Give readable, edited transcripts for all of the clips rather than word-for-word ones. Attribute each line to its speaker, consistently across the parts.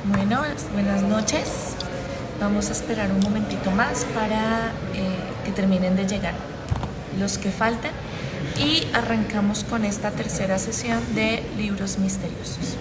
Speaker 1: Bueno, buenas noches. Vamos a esperar un momentito más para que terminen de llegar los que faltan y arrancamos con esta tercera sesión de libros misteriosos.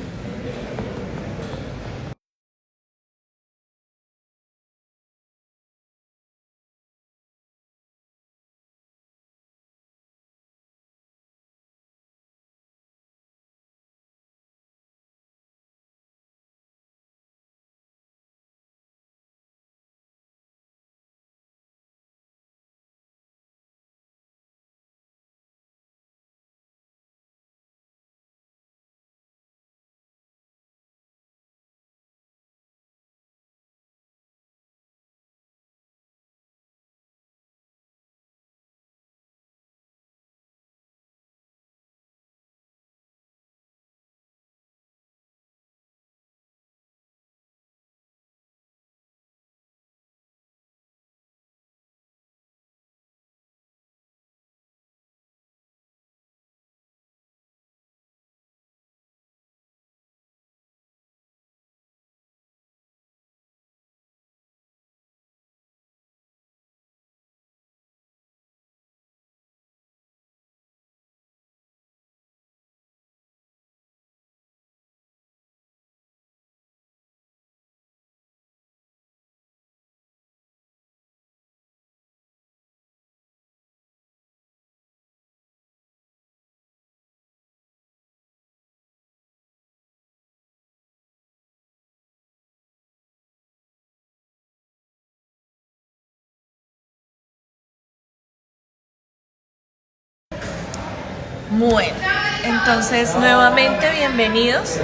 Speaker 1: Bueno, entonces nuevamente bienvenidos.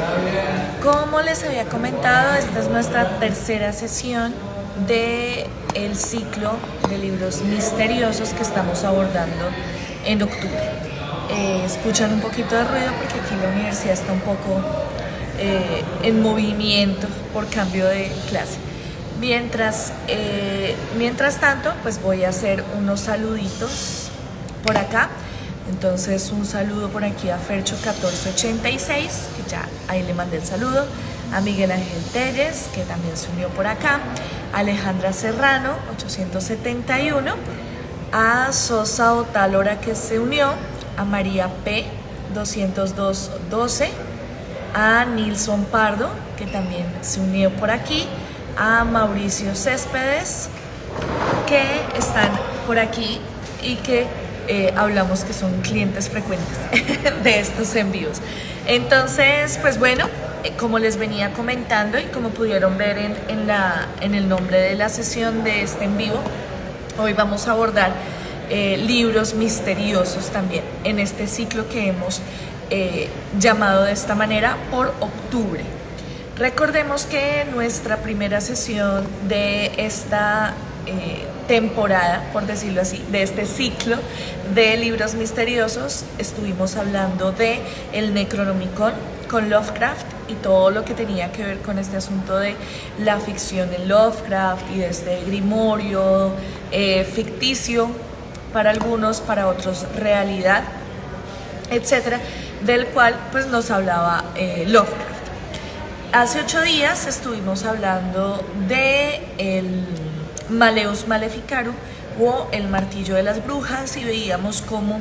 Speaker 1: Como les había comentado, esta es nuestra tercera sesión del ciclo de libros misteriosos que estamos abordando en octubre. Escuchan un poquito de ruido porque aquí la universidad está un poco en movimiento por cambio de clase. Mientras tanto, pues voy a hacer unos saluditos por acá. Entonces un saludo por aquí a Fercho1486, que ya ahí le mandé el saludo, a Miguel Ángel Telles, que también se unió por acá, a Alejandra Serrano, 871, a Sosa Otálora, que se unió, a María P, 20212, a Nilson Pardo, que también se unió por aquí, a Mauricio Céspedes, que están por aquí y que hablamos que son clientes frecuentes de estos envíos. Entonces, pues bueno, como les venía comentando y como pudieron ver en el nombre de la sesión de este en vivo, hoy vamos a abordar libros misteriosos también en este ciclo que hemos llamado de esta manera por octubre. Recordemos que nuestra primera sesión de esta temporada, por decirlo así, de este ciclo de libros misteriosos, estuvimos hablando de el Necronomicon con Lovecraft y todo lo que tenía que ver con este asunto de la ficción en Lovecraft y de este grimorio ficticio para algunos, para otros realidad, etcétera, del cual pues nos hablaba Lovecraft. Hace 8 días estuvimos hablando de el Maleus Maleficarum o El Martillo de las Brujas y veíamos cómo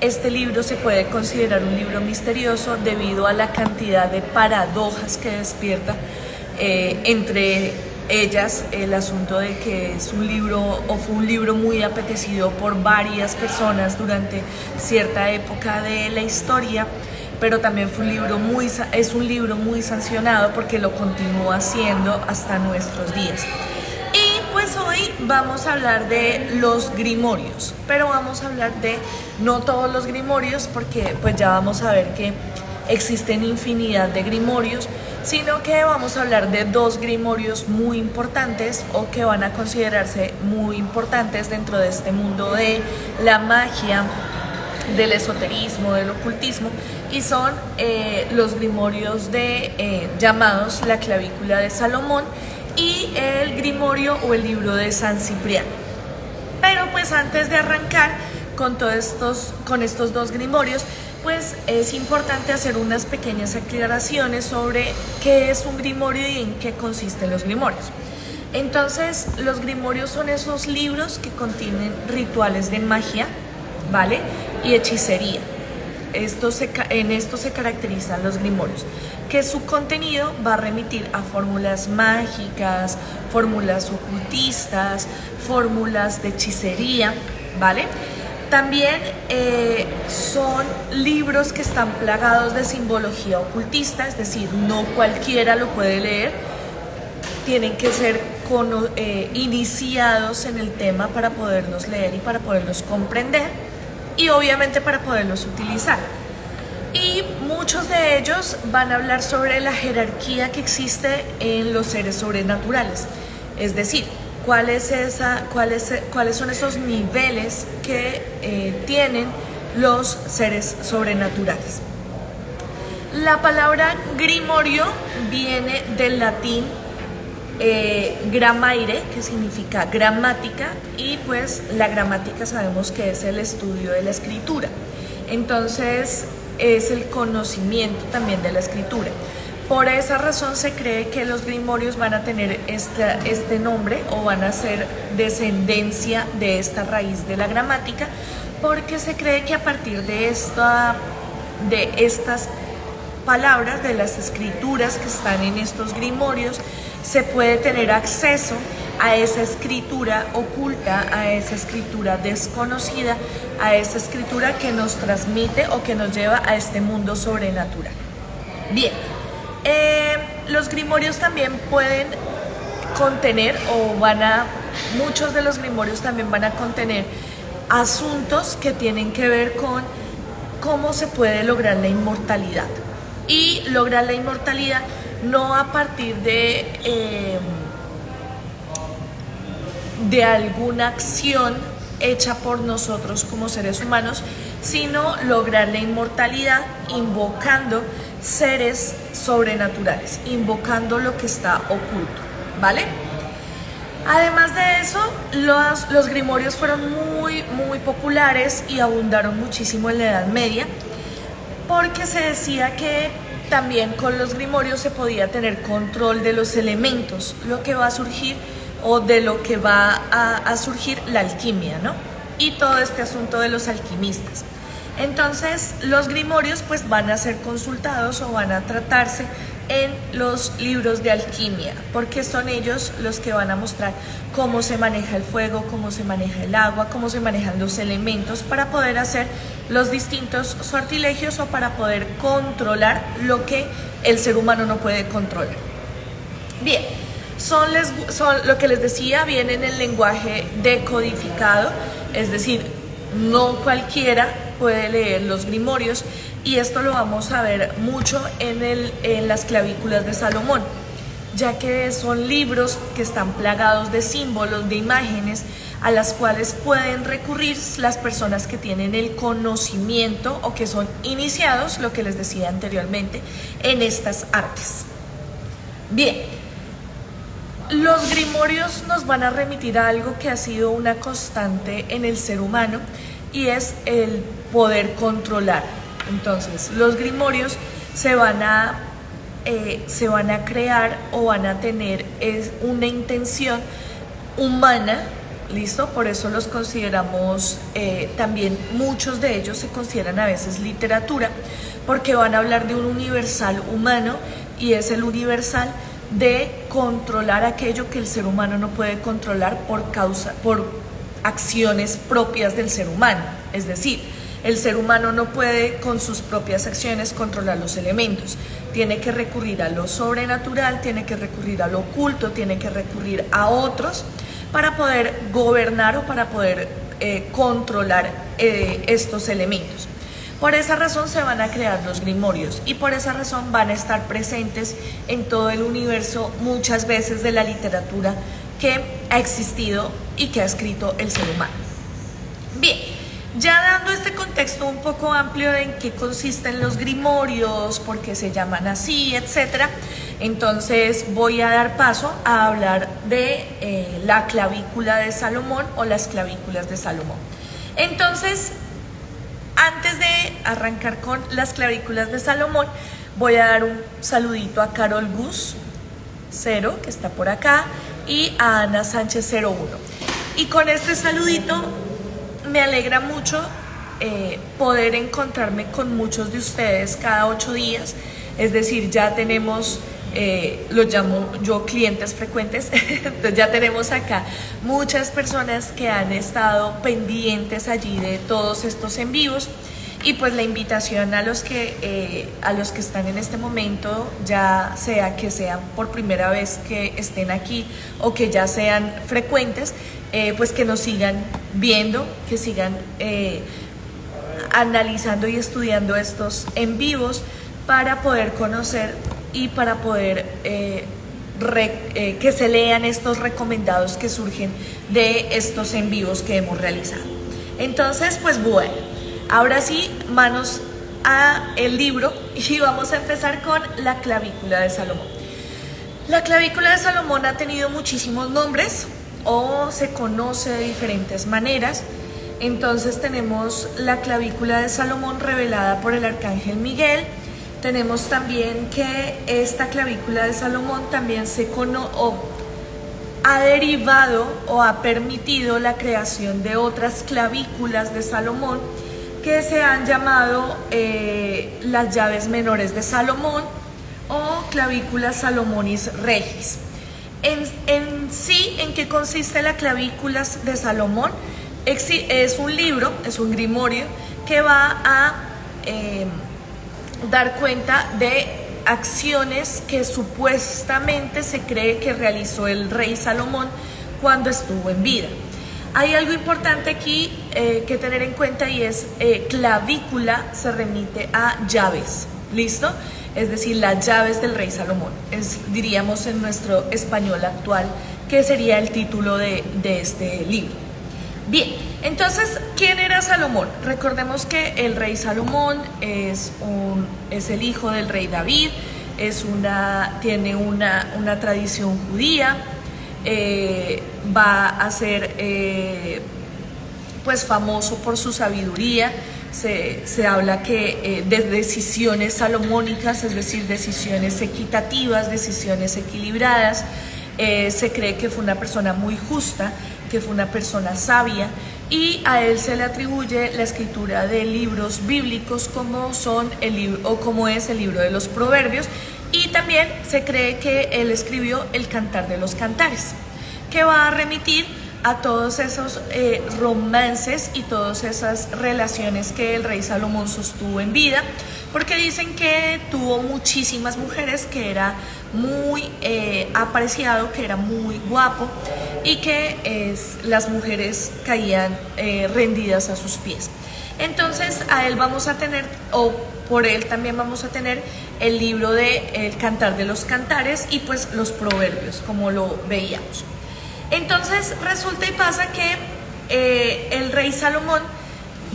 Speaker 1: este libro se puede considerar un libro misterioso debido a la cantidad de paradojas que despierta, entre ellas el asunto de que es un libro o fue un libro muy apetecido por varias personas durante cierta época de la historia, pero también es un libro muy sancionado porque lo continúa haciendo hasta nuestros días. Pues hoy vamos a hablar de los grimorios, pero vamos a hablar de no todos los grimorios porque pues ya vamos a ver que existen infinidad de grimorios, sino que vamos a hablar de 2 grimorios muy importantes o que van a considerarse muy importantes dentro de este mundo de la magia, del esoterismo, del ocultismo, y son los grimorios llamados la clavícula de Salomón y el grimorio o el libro de San Cipriano. Pero pues antes de arrancar con estos 2 grimorios, pues es importante hacer unas pequeñas aclaraciones sobre qué es un grimorio y en qué consisten los grimorios. Entonces, los grimorios son esos libros que contienen rituales de magia, ¿vale? Y hechicería. En esto se caracterizan los grimorios, que su contenido va a remitir a fórmulas mágicas, fórmulas ocultistas, fórmulas de hechicería, ¿vale? También son libros que están plagados de simbología ocultista, es decir, no cualquiera lo puede leer, tienen que ser iniciados en el tema para poderlos leer y para poderlos comprender y obviamente para poderlos utilizar. Y muchos de ellos van a hablar sobre la jerarquía que existe en los seres sobrenaturales, es decir, cuáles son esos niveles que tienen los seres sobrenaturales. La palabra grimorio viene del latín gramaire, que significa gramática, y pues la gramática sabemos que es el estudio de la escritura, entonces es el conocimiento también de la escritura. Por esa razón se cree que los grimorios van a tener este nombre o van a ser descendencia de esta raíz de la gramática, porque se cree que a partir de estas palabras, de las escrituras que están en estos grimorios, se puede tener acceso a esa escritura oculta, a esa escritura desconocida, a esa escritura que nos transmite o que nos lleva a este mundo sobrenatural. Bien, los grimorios también pueden contener muchos de los grimorios también van a contener asuntos que tienen que ver con cómo se puede lograr la inmortalidad. Y lograr la inmortalidad no a partir de alguna acción hecha por nosotros como seres humanos, sino lograr la inmortalidad invocando seres sobrenaturales, invocando lo que está oculto, ¿vale? Además de eso, los grimorios fueron muy populares y abundaron muchísimo en la Edad Media, porque se decía que también con los grimorios se podía tener control de los elementos, lo que va a surgir o de lo que va a surgir la alquimia, ¿no? Y todo este asunto de los alquimistas. Entonces, los grimorios pues van a ser consultados o van a tratarse en los libros de alquimia, porque son ellos los que van a mostrar cómo se maneja el fuego, cómo se maneja el agua, cómo se manejan los elementos para poder hacer los distintos sortilegios o para poder controlar lo que el ser humano no puede controlar. Bien, son lo que les decía, vienen en el lenguaje decodificado, es decir, no cualquiera puede leer los grimorios, y esto lo vamos a ver mucho en las clavículas de Salomón, ya que son libros que están plagados de símbolos, de imágenes, a las cuales pueden recurrir las personas que tienen el conocimiento o que son iniciados, lo que les decía anteriormente, en estas artes. Bien, los grimorios nos van a remitir a algo que ha sido una constante en el ser humano, y es el poder controlar. Entonces, los grimorios se van a crear o van a tener una intención humana, ¿listo? Por eso los consideramos, también muchos de ellos se consideran a veces literatura, porque van a hablar de un universal humano, y es el universal de controlar aquello que el ser humano no puede controlar por acciones propias del ser humano. Es decir, el ser humano no puede con sus propias acciones controlar los elementos, tiene que recurrir a lo sobrenatural, tiene que recurrir a lo oculto, tiene que recurrir a otros para poder gobernar o para poder controlar estos elementos. Por esa razón se van a crear los grimorios, y por esa razón van a estar presentes en todo el universo muchas veces de la literatura que ha existido y que ha escrito el ser humano. Bien, ya dando este contexto un poco amplio de en qué consisten los grimorios, por qué se llaman así, etc., entonces voy a dar paso a hablar de la clavícula de Salomón o las clavículas de Salomón. Entonces, antes de arrancar con las clavículas de Salomón, voy a dar un saludito a Carol Gus 0, que está por acá, y a Ana Sánchez 01. Y con este saludito me alegra mucho poder encontrarme con muchos de ustedes cada 8 días. Es decir, ya tenemos, los llamo yo clientes frecuentes, entonces ya tenemos acá muchas personas que han estado pendientes allí de todos estos en vivos. Y pues la invitación a los que están en este momento, ya sea que sean por primera vez que estén aquí o que ya sean frecuentes, pues que nos sigan viendo, que sigan analizando y estudiando estos en vivos para poder conocer y para poder que se lean estos recomendados que surgen de estos en vivos que hemos realizado. Entonces, pues bueno, ahora sí, manos a el libro y vamos a empezar con la clavícula de Salomón. La clavícula de Salomón ha tenido muchísimos nombres o se conoce de diferentes maneras. Entonces tenemos la clavícula de Salomón revelada por el arcángel Miguel. Tenemos también que esta clavícula de Salomón también ha derivado o ha permitido la creación de otras clavículas de Salomón que se han llamado las llaves menores de Salomón o clavícula Salomonis Regis. En sí, ¿en qué consiste la clavícula de Salomón? Es un libro, es un grimorio que va a dar cuenta de acciones que supuestamente se cree que realizó el rey Salomón cuando estuvo en vida. Hay algo importante aquí que tener en cuenta y es clavícula se remite a llaves, ¿listo? Es decir, las llaves del rey Salomón, diríamos en nuestro español actual, que sería el título de este libro. Bien, entonces, ¿quién era Salomón? Recordemos que el rey Salomón es el hijo del rey David, tiene una tradición judía, va a ser pues famoso por su sabiduría. Se habla que de decisiones salomónicas, es decir, decisiones equitativas, decisiones equilibradas. Se cree que fue una persona muy justa, que fue una persona sabia, y a él se le atribuye la escritura de libros bíblicos como es el libro de los Proverbios, y también se cree que él escribió el Cantar de los Cantares, que va a remitir a todos esos romances y todas esas relaciones que el rey Salomón sostuvo en vida, porque dicen que tuvo muchísimas mujeres, que era muy apreciado, que era muy guapo y que las mujeres caían rendidas a sus pies. Entonces a él vamos a tener, o por él también vamos a tener el libro de El Cantar de los Cantares y pues los Proverbios, como lo veíamos. Entonces resulta y pasa que el rey Salomón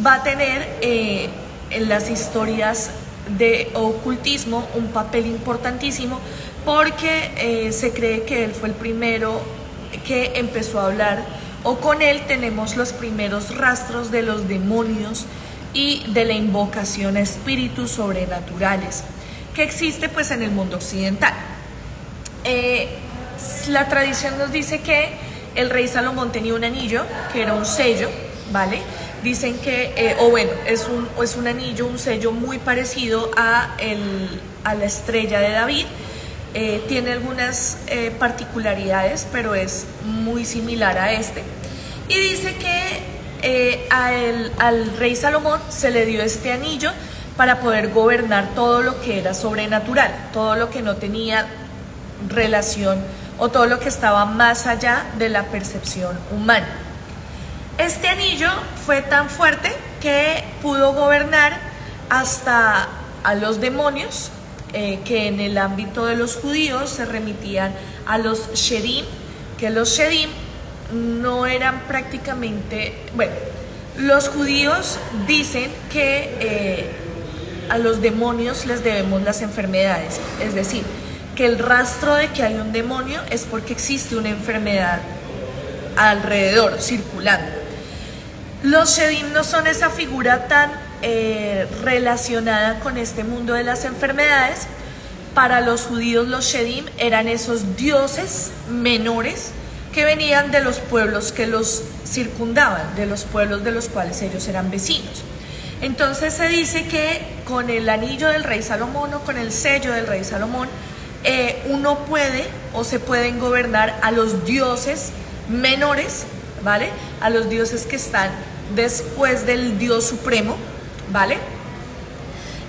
Speaker 1: va a tener en las historias de ocultismo un papel importantísimo, porque se cree que él fue el primero que empezó a hablar, o con él tenemos los primeros rastros de los demonios y de la invocación a espíritus sobrenaturales que existe pues en el mundo occidental. La tradición nos dice que el rey Salomón tenía un anillo que era un sello, ¿vale? Dicen que, es un anillo, un sello muy parecido a la estrella de David. Tiene algunas particularidades, pero es muy similar a este. Y dice que al rey Salomón se le dio este anillo para poder gobernar todo lo que era sobrenatural, todo lo que no tenía relación o todo lo que estaba más allá de la percepción humana. Este anillo fue tan fuerte que pudo gobernar hasta a los demonios, que en el ámbito de los judíos se remitían a los shedim, que los shedim no eran prácticamente, los judíos dicen que a los demonios les debemos las enfermedades, es decir, que el rastro de que hay un demonio es porque existe una enfermedad alrededor, circulando. Los shedim no son esa figura tan relacionada con este mundo de las enfermedades. Para los judíos los Shedim eran esos dioses menores que venían de los pueblos que los circundaban, de los pueblos de los cuales ellos eran vecinos. Entonces se dice que con el anillo del rey Salomón o con el sello del rey Salomón, uno puede o se pueden gobernar a los dioses menores, ¿vale? A los dioses que están después del Dios supremo, ¿vale?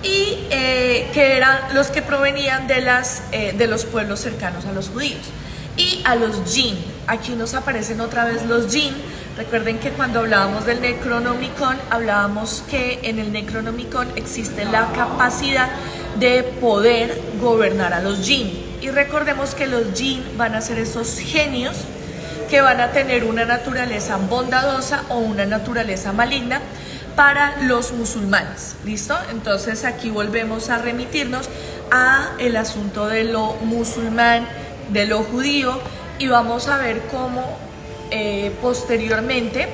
Speaker 1: Y que eran los que provenían de los pueblos cercanos a los judíos. Y a los jinn, aquí nos aparecen otra vez los jinn. Recuerden que cuando hablábamos del Necronomicon, hablábamos que en el Necronomicon existe la capacidad de poder gobernar a los jinn. Y recordemos que los jinn van a ser esos genios que van a tener una naturaleza bondadosa o una naturaleza maligna para los musulmanes, ¿listo? Entonces aquí volvemos a remitirnos a el asunto de lo musulmán, de lo judío, y vamos a ver cómo posteriormente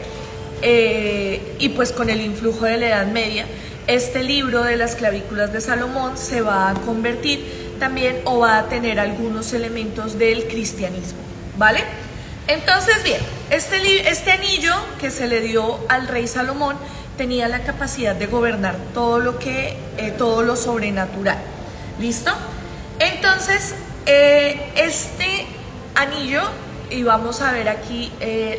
Speaker 1: y pues con el influjo de la Edad Media, este libro de las clavículas de Salomón se va a convertir también o va a tener algunos elementos del cristianismo, ¿vale? Entonces bien, este anillo que se le dio al rey Salomón tenía la capacidad de gobernar todo lo sobrenatural, ¿listo? Entonces este anillo, y vamos a ver aquí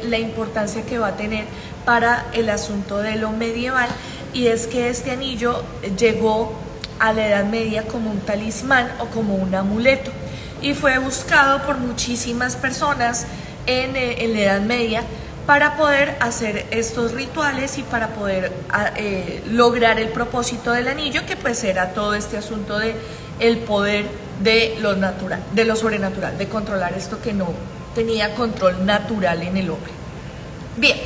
Speaker 1: la importancia que va a tener para el asunto de lo medieval, y es que este anillo llegó a la Edad Media como un talismán o como un amuleto, y fue buscado por muchísimas personas en la Edad Media para poder hacer estos rituales y para poder lograr el propósito del anillo, que pues era todo este asunto de el poder de lo natural, de lo sobrenatural, de controlar esto que no tenía control natural en el hombre. Bien,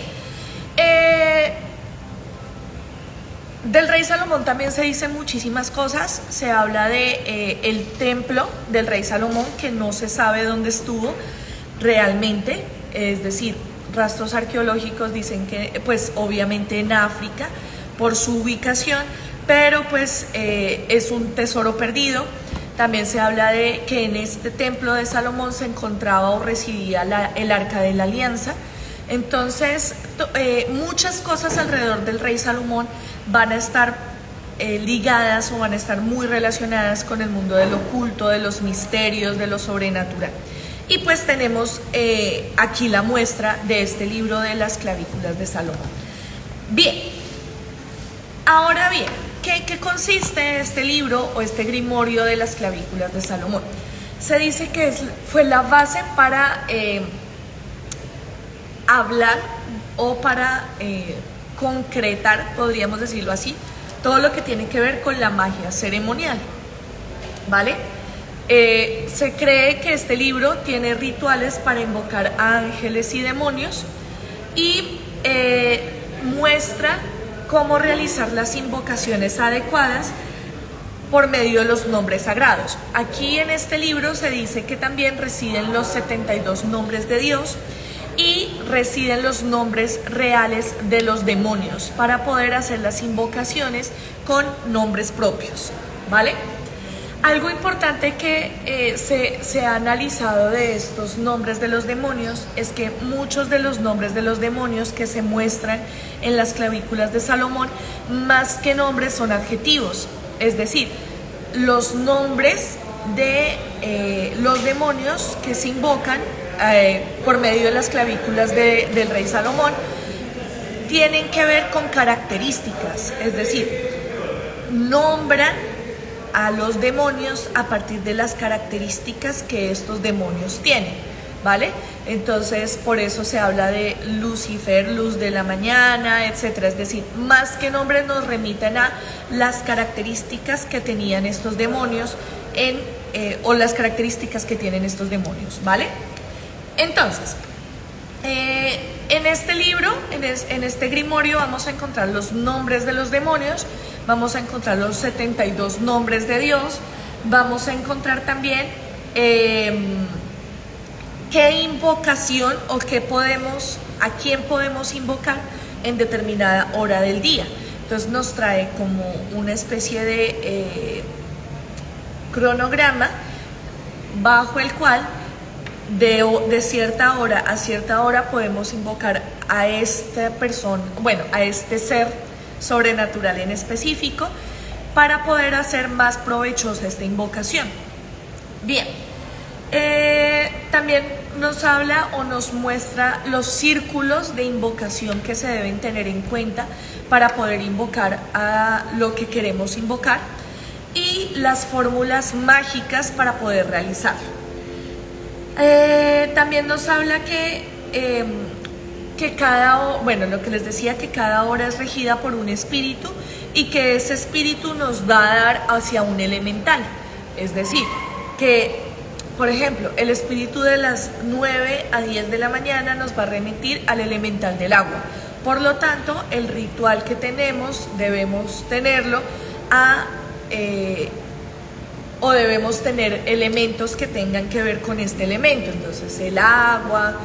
Speaker 1: del rey Salomón también se dicen muchísimas cosas. Se habla de el templo del rey Salomón, que no se sabe dónde estuvo realmente, es decir, rastros arqueológicos dicen que pues obviamente en África por su ubicación, pero pues es un tesoro perdido. También se habla de que en este templo de Salomón se encontraba o residía el Arca de la Alianza. Entonces muchas cosas alrededor del rey Salomón van a estar ligadas o van a estar muy relacionadas con el mundo del oculto, de los misterios, de lo sobrenatural. Y pues tenemos aquí la muestra de este libro de las clavículas de Salomón. Bien, ahora bien, ¿qué consiste este libro o este grimorio de las clavículas de Salomón? Se dice que fue la base para hablar o para concretar, podríamos decirlo así, todo lo que tiene que ver con la magia ceremonial, ¿vale? Se cree que este libro tiene rituales para invocar a ángeles y demonios y muestra cómo realizar las invocaciones adecuadas por medio de los nombres sagrados. Aquí en este libro se dice que también residen los 72 nombres de Dios y residen los nombres reales de los demonios para poder hacer las invocaciones con nombres propios, ¿vale? Algo importante que se ha analizado de estos nombres de los demonios es que muchos de los nombres de los demonios que se muestran en las clavículas de Salomón, más que nombres, son adjetivos. Es decir, los nombres de los demonios que se invocan por medio de las clavículas del rey Salomón tienen que ver con características, es decir, nombran a los demonios a partir de las características que estos demonios tienen, ¿vale? Entonces, por eso se habla de Lucifer, luz de la mañana, etcétera. Es decir, más que nombres nos remiten a las características que tenían estos demonios o las características que tienen estos demonios, ¿vale? Entonces, en este libro, en este grimorio, vamos a encontrar los nombres de los demonios, vamos a encontrar los 72 nombres de Dios, vamos a encontrar también qué invocación o a quién podemos invocar en determinada hora del día. Entonces nos trae como una especie de cronograma bajo el cual de cierta hora a cierta hora podemos invocar a esta persona, bueno, a este ser sobrenatural en específico, para poder hacer más provechosa esta invocación. Bien, también nos habla o nos muestra los círculos de invocación que se deben tener en cuenta para poder invocar a lo que queremos invocar y las fórmulas mágicas para poder realizarlo. También nos habla que lo que les decía, que cada hora es regida por un espíritu y que ese espíritu nos va a dar hacia un elemental. Es decir, que, por ejemplo, el espíritu de las 9 a 10 de la mañana nos va a remitir al elemental del agua. Por lo tanto, el ritual que tenemos debemos tenerlo o debemos tener elementos que tengan que ver con este elemento. Entonces el agua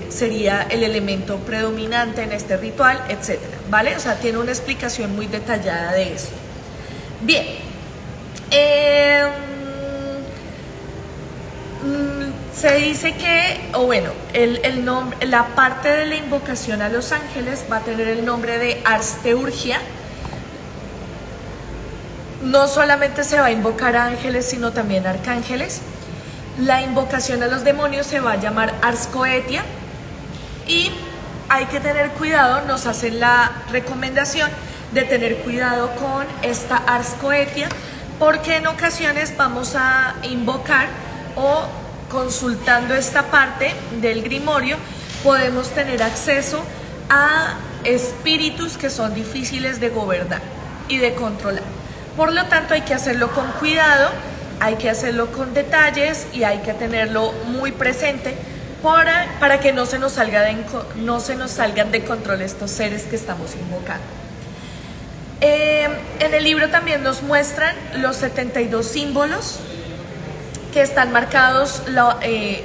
Speaker 1: sería el elemento predominante en este ritual, etcétera, ¿vale? O sea, tiene una explicación muy detallada de esto. Bien, se dice que, el nombre, la parte de la invocación a los ángeles va a tener el nombre de Ars Teurgia. No solamente se va a invocar a ángeles, sino también a arcángeles. La invocación a los demonios se va a llamar Ars Coetia. Y hay que tener cuidado, nos hacen la recomendación de tener cuidado con esta Ars Coetia, porque en ocasiones vamos a invocar o consultando esta parte del grimorio podemos tener acceso a espíritus que son difíciles de gobernar y de controlar. Por lo tanto, hay que hacerlo con cuidado, hay que hacerlo con detalles y hay que tenerlo muy presente para que no se nos salgan de control estos seres que estamos invocando. En el libro también nos muestran los 72 símbolos que están marcados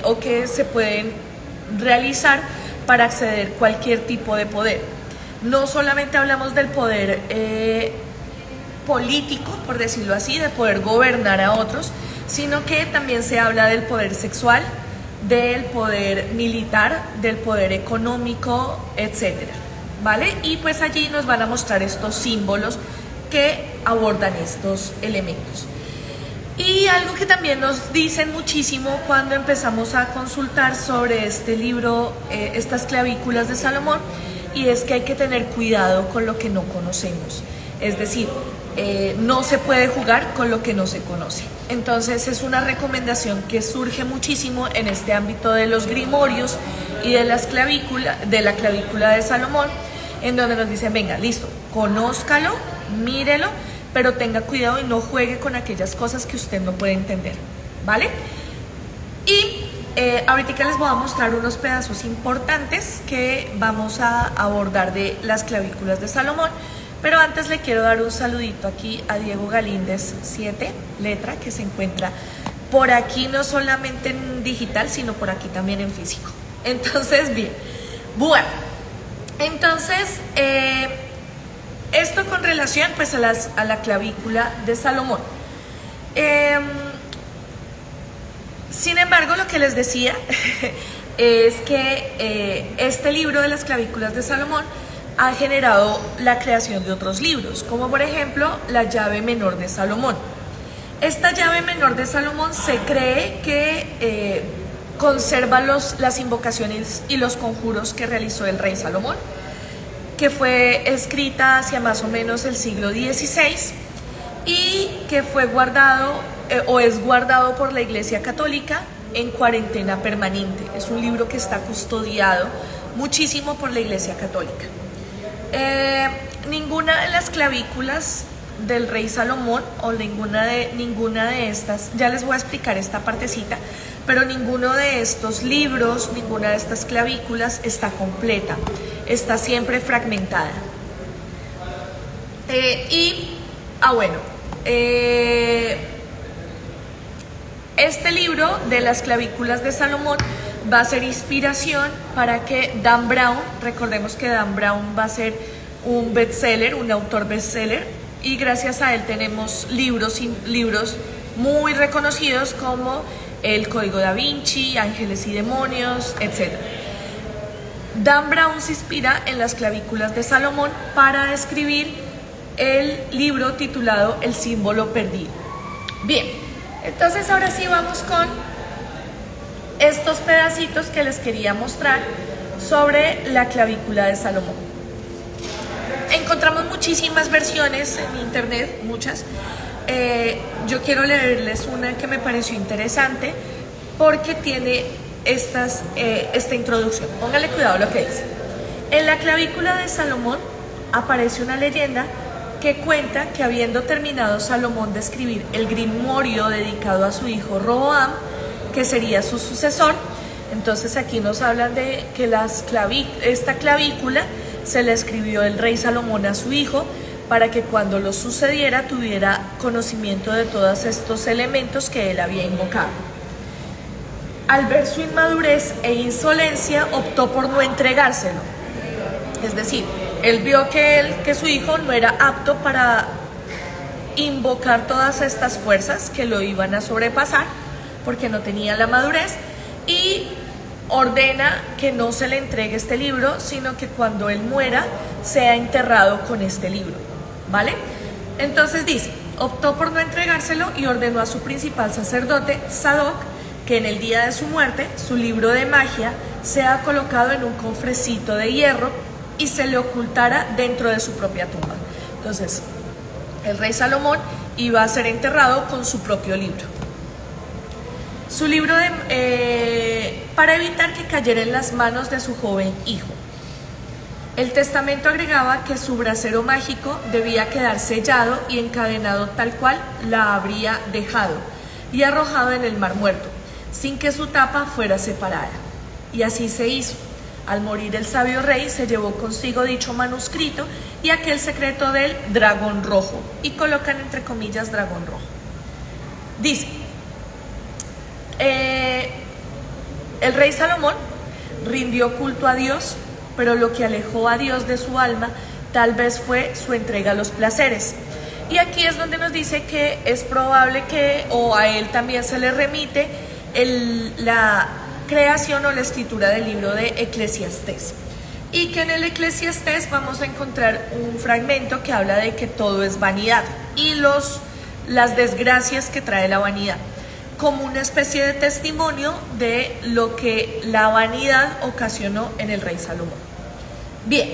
Speaker 1: o que se pueden realizar para acceder a cualquier tipo de poder. No solamente hablamos del poder político, por decirlo así, de poder gobernar a otros, sino que también se habla del poder sexual, del poder militar, del poder económico, etcétera, ¿vale? Y pues allí nos van a mostrar estos símbolos que abordan estos elementos. Y algo que también nos dicen muchísimo cuando empezamos a consultar sobre este libro, estas clavículas de Salomón, y es que hay que tener cuidado con lo que no conocemos. Es decir, no se puede jugar con lo que no se conoce. Entonces es una recomendación que surge muchísimo en este ámbito de los grimorios y de la clavícula de Salomón, en donde nos dicen, venga, listo, conózcalo, mírelo, pero tenga cuidado y no juegue con aquellas cosas que usted no puede entender, ¿vale? Y ahorita les voy a mostrar unos pedazos importantes que vamos a abordar de las clavículas de Salomón. Pero antes le quiero dar un saludito aquí a Diego Galíndez 7, letra, que se encuentra por aquí no solamente en digital, sino por aquí también en físico. Entonces, bien, bueno, entonces, esto con relación pues a la clavícula de Salomón. Sin embargo, lo que les decía es que este libro de las clavículas de Salomón ha generado la creación de otros libros, como por ejemplo la llave menor de Salomón. Esta llave menor de Salomón se cree que conserva las invocaciones y los conjuros que realizó el rey Salomón, que fue escrita hacia más o menos el siglo XVI y que fue guardado o es guardado por la Iglesia Católica en cuarentena permanente. Es un libro que está custodiado muchísimo por la Iglesia Católica. Ninguna de las clavículas del rey Salomón o ninguna de estas, ya les voy a explicar esta partecita, pero ninguno de estos libros, ninguna de estas clavículas está completa, está siempre fragmentada. Este libro de las clavículas de Salomón va a ser inspiración para que Dan Brown, recordemos que Dan Brown va a ser un bestseller, un autor bestseller, y gracias a él tenemos libros muy reconocidos como El Código Da Vinci, Ángeles y Demonios, etc. Dan Brown se inspira en las clavículas de Salomón para escribir el libro titulado El símbolo perdido. Bien, entonces ahora sí vamos con estos pedacitos que les quería mostrar sobre la clavícula de Salomón. Encontramos muchísimas versiones en internet, muchas. Yo quiero leerles una que me pareció interesante porque tiene esta introducción. Póngale cuidado lo que dice. En la clavícula de Salomón aparece una leyenda que cuenta que habiendo terminado Salomón de escribir el grimorio dedicado a su hijo Roboam, que sería su sucesor, entonces aquí nos hablan de que esta clavícula se le escribió el rey Salomón a su hijo para que cuando lo sucediera tuviera conocimiento de todos estos elementos que él había invocado. Al ver su inmadurez e insolencia, optó por no entregárselo. Es decir, él vio que su hijo no era apto para invocar todas estas fuerzas que lo iban a sobrepasar, porque no tenía la madurez, y ordena que no se le entregue este libro, sino que cuando él muera sea enterrado con este libro, ¿vale? Entonces dice, optó por no entregárselo y ordenó a su principal sacerdote, Sadoc, que en el día de su muerte su libro de magia sea colocado en un cofrecito de hierro y se le ocultara dentro de su propia tumba. Entonces, el rey Salomón iba a ser enterrado con su propio libro. Su libro para evitar que cayera en las manos de su joven hijo. El testamento agregaba que su brasero mágico debía quedar sellado y encadenado tal cual la habría dejado y arrojado en el mar muerto, sin que su tapa fuera separada. Y así se hizo. Al morir el sabio rey se llevó consigo dicho manuscrito y aquel secreto del dragón rojo, y colocan entre comillas dragón rojo. Dice, el rey Salomón rindió culto a Dios, pero lo que alejó a Dios de su alma tal vez fue su entrega a los placeres. Y aquí es donde nos dice que es probable que, o a él también se le remite, la creación o la escritura del libro de Eclesiastés. Y que en el Eclesiastés vamos a encontrar un fragmento que habla de que todo es vanidad y las desgracias que trae la vanidad, como una especie de testimonio de lo que la vanidad ocasionó en el rey Salomón. Bien,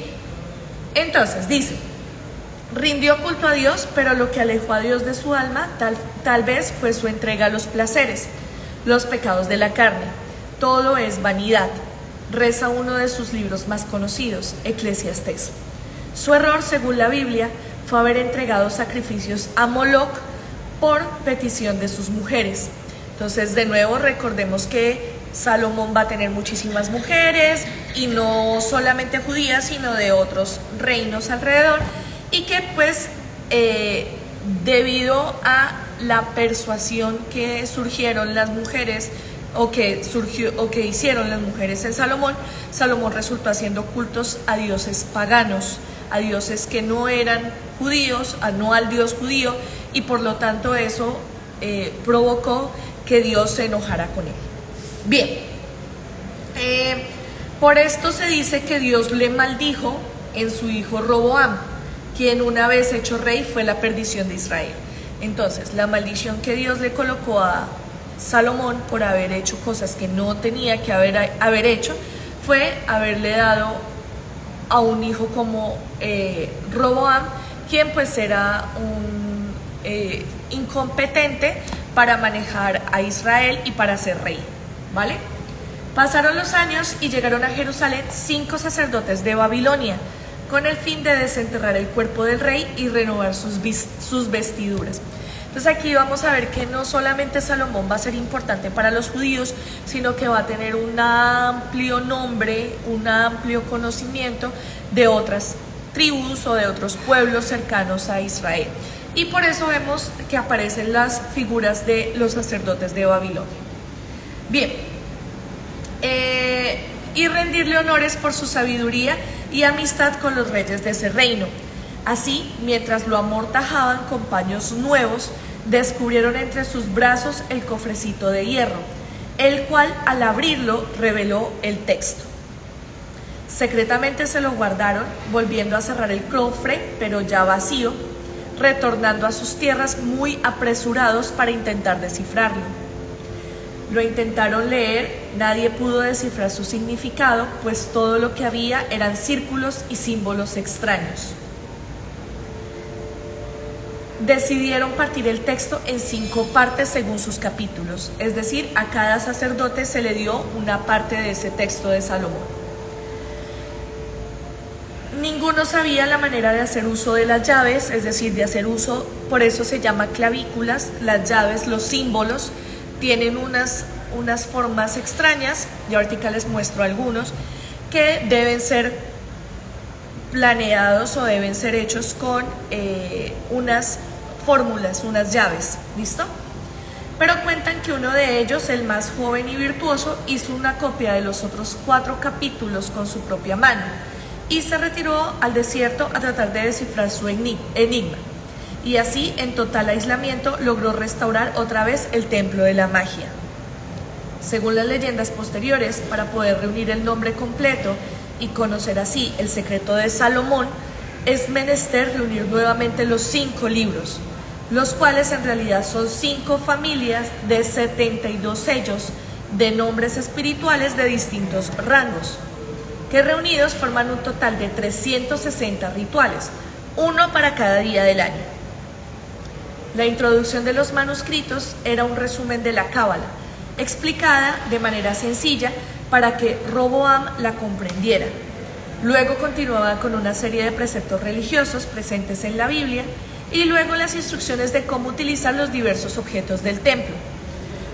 Speaker 1: entonces dice, rindió culto a Dios, pero lo que alejó a Dios de su alma tal vez fue su entrega a los placeres, los pecados de la carne. Todo es vanidad, reza uno de sus libros más conocidos, Eclesiastés. Su error, según la Biblia, fue haber entregado sacrificios a Moloc por petición de sus mujeres. Entonces, de nuevo, recordemos que Salomón va a tener muchísimas mujeres, y no solamente judías, sino de otros reinos alrededor, y que pues debido a la persuasión que surgieron las mujeres, o que hicieron las mujeres en Salomón resultó haciendo cultos a dioses paganos, a dioses que no eran judíos, no al Dios judío, y por lo tanto eso provocó que Dios se enojara con él. Bien, por esto se dice que Dios le maldijo en su hijo Roboam, quien una vez hecho rey fue la perdición de Israel. Entonces, la maldición que Dios le colocó a Salomón por haber hecho cosas que no tenía que haber hecho fue haberle dado a un hijo como Roboam, quien pues era un incompetente para manejar a Israel y para ser rey, ¿vale? Pasaron los años y llegaron a Jerusalén 5 sacerdotes de Babilonia con el fin de desenterrar el cuerpo del rey y renovar sus vestiduras. Entonces aquí vamos a ver que no solamente Salomón va a ser importante para los judíos, sino que va a tener un amplio nombre, un amplio conocimiento de otras tribus o de otros pueblos cercanos a Israel. Y por eso vemos que aparecen las figuras de los sacerdotes de Babilonia. Bien, y rendirle honores por su sabiduría y amistad con los reyes de ese reino. Así, mientras lo amortajaban con paños nuevos, descubrieron entre sus brazos el cofrecito de hierro, el cual al abrirlo reveló el texto. Secretamente se lo guardaron, volviendo a cerrar el cofre, pero ya vacío, retornando a sus tierras muy apresurados para intentar descifrarlo. Lo intentaron leer, nadie pudo descifrar su significado, pues todo lo que había eran círculos y símbolos extraños. Decidieron partir el texto en 5 partes según sus capítulos, es decir, a cada sacerdote se le dio una parte de ese texto de Salomón. Ninguno sabía la manera de hacer uso de las llaves, es decir, de hacer uso, por eso se llama clavículas. Las llaves, los símbolos, tienen unas formas extrañas, y ahorita les muestro algunos, que deben ser planeados o deben ser hechos con unas fórmulas, unas llaves, ¿listo? Pero cuentan que uno de ellos, el más joven y virtuoso, hizo una copia de los otros 4 capítulos con su propia mano y se retiró al desierto a tratar de descifrar su enigma. Y así, en total aislamiento, logró restaurar otra vez el templo de la magia. Según las leyendas posteriores, para poder reunir el nombre completo y conocer así el secreto de Salomón, es menester reunir nuevamente los 5 libros, los cuales en realidad son 5 familias de 72 sellos de nombres espirituales de distintos rangos, que reunidos forman un total de 360 rituales, uno para cada día del año. La introducción de los manuscritos era un resumen de la Cábala, explicada de manera sencilla para que Roboam la comprendiera. Luego continuaba con una serie de preceptos religiosos presentes en la Biblia y luego las instrucciones de cómo utilizar los diversos objetos del templo.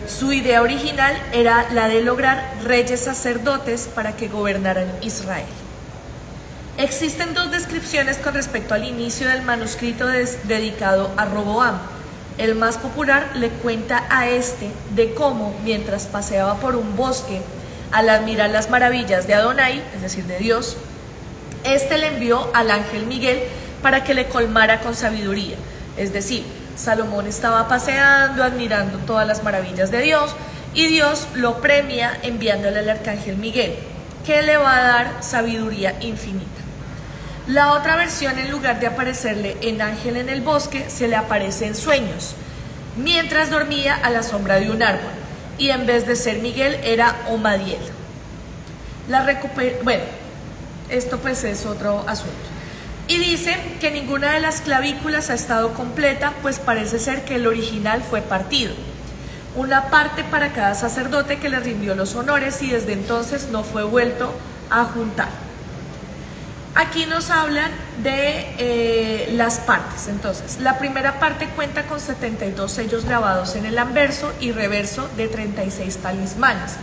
Speaker 1: Su idea original era la de lograr reyes sacerdotes para que gobernaran Israel. Existen 2 descripciones con respecto al inicio del manuscrito dedicado a Roboam. El más popular le cuenta a este de cómo, mientras paseaba por un bosque, al admirar las maravillas de Adonai, es decir, de Dios, este le envió al ángel Miguel para que le colmara con sabiduría. Es decir, Salomón estaba paseando, admirando todas las maravillas de Dios, y Dios lo premia enviándole al arcángel Miguel, que le va a dar sabiduría infinita. La otra versión, en lugar de aparecerle en ángel en el bosque, se le aparece en sueños, mientras dormía a la sombra de un árbol, y en vez de ser Miguel era Omadiel. Bueno, esto pues es otro asunto. Y dice que ninguna de las clavículas ha estado completa, pues parece ser que el original fue partido. Una parte para cada sacerdote que le rindió los honores y desde entonces no fue vuelto a juntar. Aquí nos hablan de las partes. Entonces, la primera parte cuenta con 72 sellos grabados en el anverso y reverso de 36 talismanes,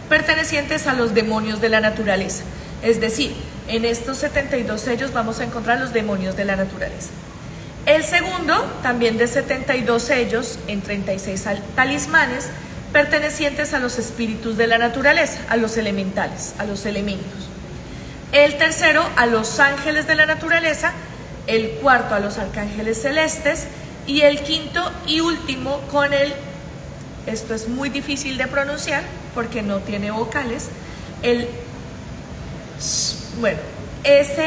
Speaker 1: pertenecientes a los demonios de la naturaleza. Es decir, en estos 72 sellos vamos a encontrar los demonios de la naturaleza. El segundo, también de 72 sellos en 36 talismanes, pertenecientes a los espíritus de la naturaleza, a los elementales, a los elementos. El tercero, a los ángeles de la naturaleza. El cuarto, a los arcángeles celestes. Y el quinto y último con esto es muy difícil de pronunciar porque no tiene vocales, SHMHMFURSH,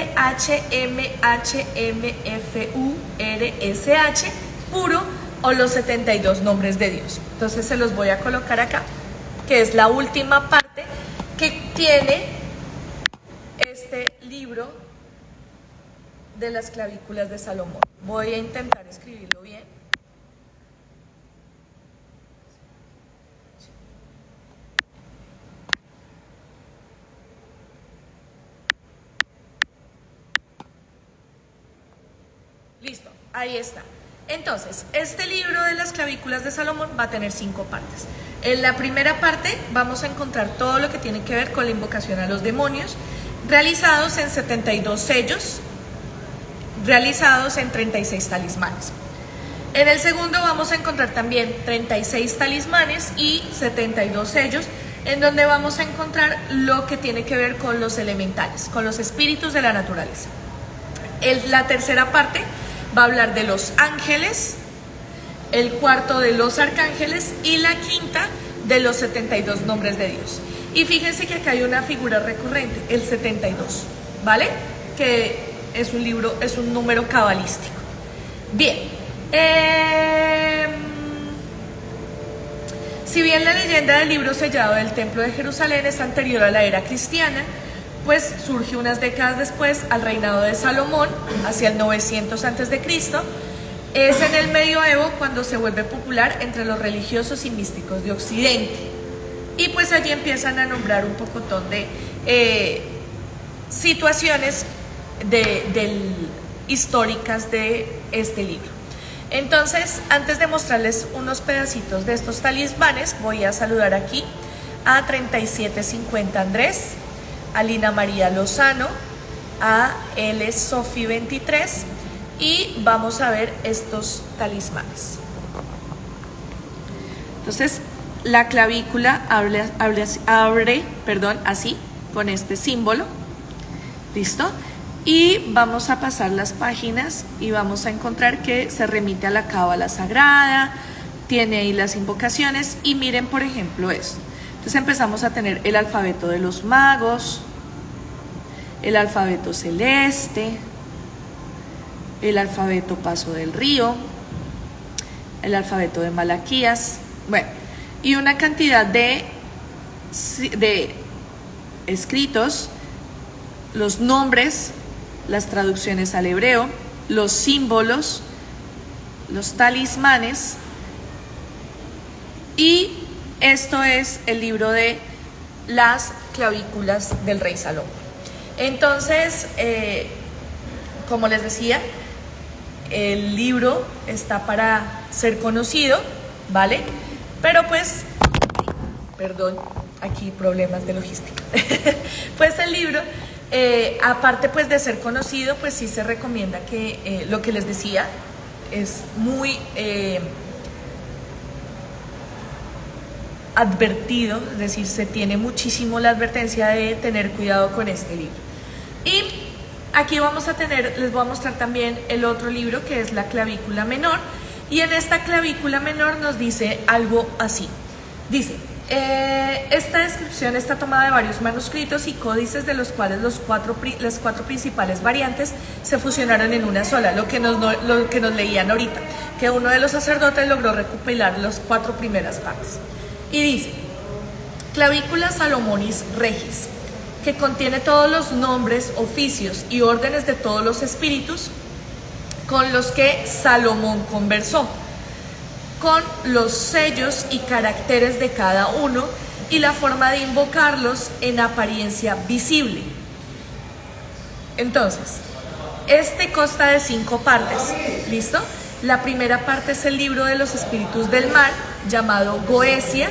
Speaker 1: puro, o los 72 nombres de Dios. Entonces se los voy a colocar acá, que es la última parte que tiene este libro de las clavículas de Salomón. Voy a intentar escribirlo bien. Listo, ahí está. Entonces, este libro de las clavículas de Salomón va a tener 5 partes. En la primera parte vamos a encontrar todo lo que tiene que ver con la invocación a los demonios, realizados en 72 sellos, realizados en 36 talismanes. En el segundo vamos a encontrar también 36 talismanes y 72 sellos, en donde vamos a encontrar lo que tiene que ver con los elementales, con los espíritus de la naturaleza. La tercera parte va a hablar de los ángeles, el cuarto de los arcángeles y la quinta de los 72 nombres de Dios. Y fíjense que acá hay una figura recurrente, el 72, ¿vale? Que es un libro, es un número cabalístico. Bien, si bien la leyenda del libro sellado del Templo de Jerusalén es anterior a la era cristiana, pues surge unas décadas después al reinado de Salomón, hacia el 900 a.C., es en el medioevo cuando se vuelve popular entre los religiosos y místicos de Occidente. Y pues allí empiezan a nombrar un pocotón de situaciones históricas de este libro. Entonces, antes de mostrarles unos pedacitos de estos talismanes, voy a saludar aquí a 3750 Andrés, a Lina María Lozano, a L. Sofi 23 y vamos a ver estos talismanes. Entonces, la clavícula abre así, con este símbolo. ¿Listo? Y vamos a pasar las páginas y vamos a encontrar que se remite a la cábala sagrada, tiene ahí las invocaciones y miren por ejemplo esto. Entonces empezamos a tener el alfabeto de los magos, el alfabeto celeste, el alfabeto Paso del Río, el alfabeto de Malaquías, bueno, y una cantidad de escritos, los nombres, las traducciones al hebreo, los símbolos, los talismanes, y esto es el libro de las clavículas del rey Salomón. Entonces, como les decía, el libro está para ser conocido, ¿vale? Pero pues, perdón, aquí problemas de logística. Pues el libro, aparte pues de ser conocido, pues sí se recomienda que lo que les decía es muy advertido, es decir, se tiene muchísimo la advertencia de tener cuidado con este libro. Y aquí vamos a tener, les voy a mostrar también el otro libro que es la clavícula menor, y en esta clavícula menor nos dice algo así. Dice: esta descripción está tomada de varios manuscritos y códices, de los cuales las cuatro principales variantes se fusionaron en una sola, lo que nos leían ahorita, que uno de los sacerdotes logró recopilar las 4 primeras partes. Y dice: clavícula Salomonis Regis, que contiene todos los nombres, oficios y órdenes de todos los espíritus con los que Salomón conversó, con los sellos y caracteres de cada uno y la forma de invocarlos en apariencia visible. Entonces, este consta de 5 partes, ¿listo? La primera parte es el libro de los espíritus del mar, llamado Goesia,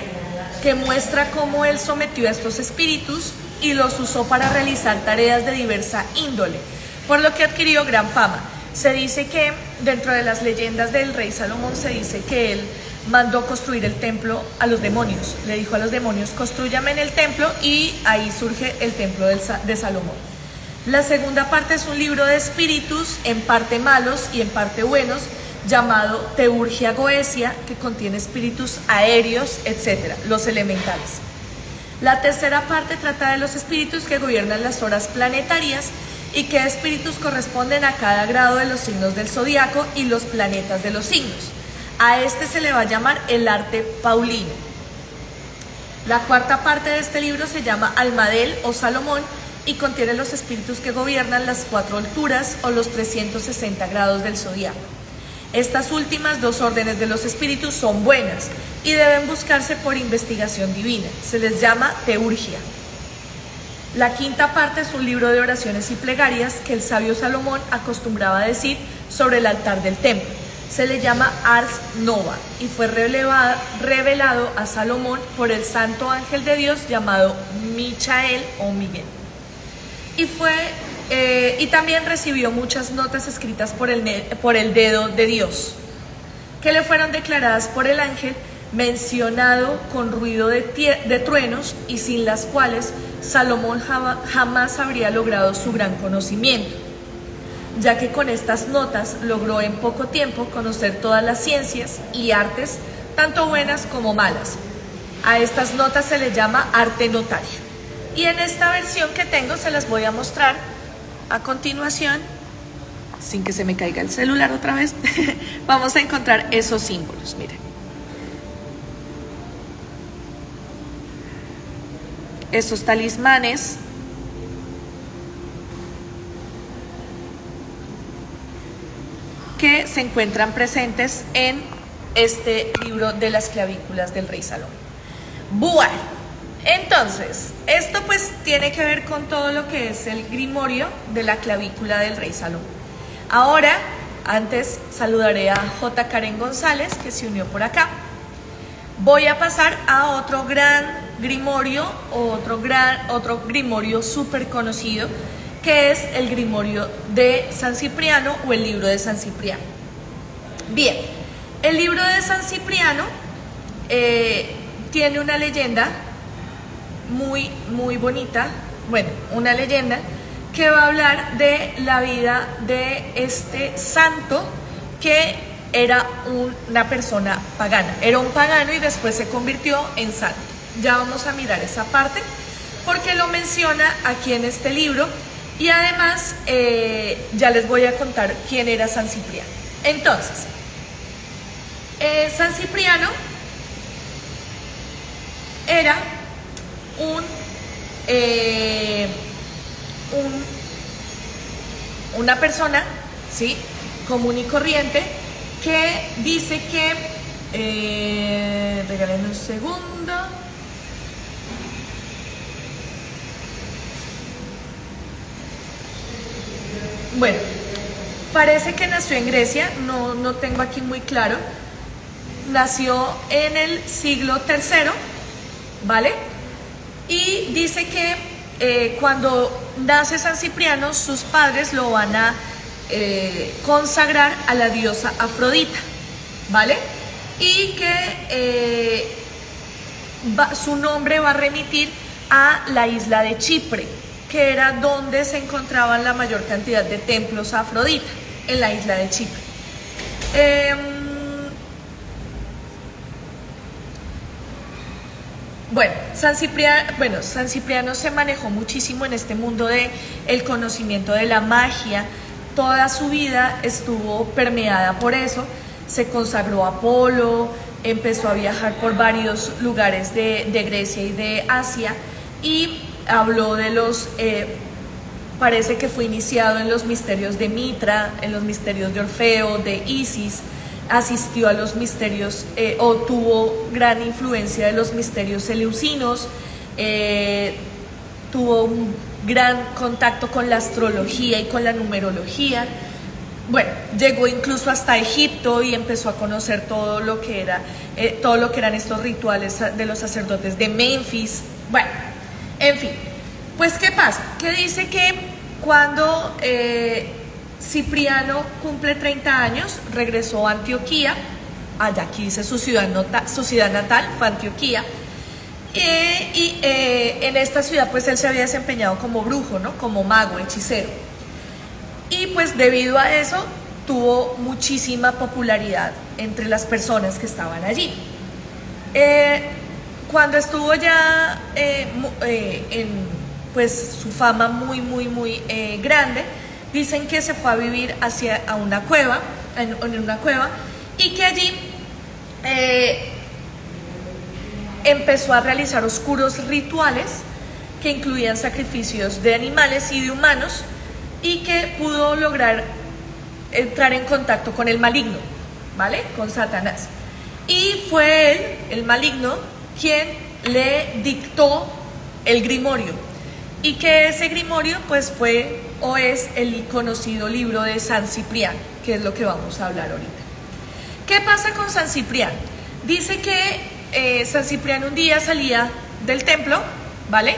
Speaker 1: que muestra cómo él sometió a estos espíritus y los usó para realizar tareas de diversa índole, por lo que adquirió gran fama. Se dice que dentro de las leyendas del rey Salomón se dice que él mandó construir el templo a los demonios. Le dijo a los demonios: construyame en el templo, y ahí surge el templo de Salomón. La segunda parte es un libro de espíritus, en parte malos y en parte buenos, llamado Teurgia Goesia, que contiene espíritus aéreos, etc., los elementales. La tercera parte trata de los espíritus que gobiernan las horas planetarias y qué espíritus corresponden a cada grado de los signos del zodiaco y los planetas de los signos. A este se le va a llamar el arte paulino. La cuarta parte de este libro se llama Almadel o Salomón y contiene los espíritus que gobiernan las 4 alturas o los 360 grados del zodiaco. Estas últimas 2 órdenes de los espíritus son buenas y deben buscarse por investigación divina. Se les llama teurgia. La quinta parte es un libro de oraciones y plegarias que el sabio Salomón acostumbraba a decir sobre el altar del templo. Se le llama Ars Nova y fue revelado a Salomón por el santo ángel de Dios llamado Michael o Miguel. Y también recibió muchas notas escritas por el dedo de Dios, que le fueron declaradas por el ángel mencionado con ruido de truenos y sin las cuales Salomón jamás habría logrado su gran conocimiento, ya que con estas notas logró en poco tiempo conocer todas las ciencias y artes, tanto buenas como malas. A estas notas se les llama arte notaria. Y en esta versión que tengo se las voy a mostrar a continuación, sin que se me caiga el celular otra vez. Vamos a encontrar esos símbolos, miren. Esos talismanes, que se encuentran presentes en este libro de las clavículas del rey Salomón. Bueno, entonces, esto pues tiene que ver con todo lo que es el grimorio de la clavícula del rey Salomón. Ahora, antes saludaré a J. Karen González, que se unió por acá. Voy a pasar a otro gran grimorio, otro grimorio súper conocido, que es el grimorio de San Cipriano o el libro de San Cipriano. Bien, el libro de San Cipriano tiene una leyenda muy bonita, bueno, una leyenda que va a hablar de la vida de este santo que era una persona pagana, era un pagano y después se convirtió en santo. Ya vamos a mirar esa parte porque lo menciona aquí en este libro y además ya les voy a contar quién era San Cipriano. Entonces, San Cipriano era una persona, ¿sí?, común y corriente, que dice que, regálenme un segundo, bueno, parece que nació en Grecia, no tengo aquí muy claro, nació en el siglo III, ¿vale? Y dice que cuando nace San Cipriano, sus padres lo van a consagrar a la diosa Afrodita, ¿vale? Y que su nombre va a remitir a la isla de Chipre, que era donde se encontraban la mayor cantidad de templos a Afrodita, en la isla de Chipre. San Cipriano se manejó muchísimo en este mundo del conocimiento de la magia. Toda su vida estuvo permeada por eso. Se consagró a Apolo, empezó a viajar por varios lugares de Grecia y de Asia y habló de parece que fue iniciado en los misterios de Mitra, en los misterios de Orfeo, de Isis. Asistió a los misterios o tuvo gran influencia de los misterios eleusinos, tuvo un gran contacto con la astrología y con la numerología. Bueno, llegó incluso hasta Egipto y empezó a conocer todo lo que eran estos rituales de los sacerdotes de Memphis. Bueno, en fin, pues ¿qué pasa? Que dice que cuando Cipriano cumple 30 años, regresó a Antioquía, allá aquí dice su ciudad natal, fue Antioquía, y en esta ciudad pues él se había desempeñado como brujo, ¿no?, como mago, hechicero, y pues debido a eso tuvo muchísima popularidad entre las personas que estaban allí. Cuando estuvo ya pues su fama muy grande, dicen que se fue a vivir en una cueva, y que allí empezó a realizar oscuros rituales que incluían sacrificios de animales y de humanos, y que pudo lograr entrar en contacto con el maligno, ¿vale?, con Satanás. Y fue él, el maligno, quien le dictó el grimorio, y que ese grimorio pues fue o es el conocido libro de San Cipriano, que es lo que vamos a hablar ahorita. ¿Qué pasa con San Cipriano? Dice que San Cipriano un día salía del templo, ¿vale?,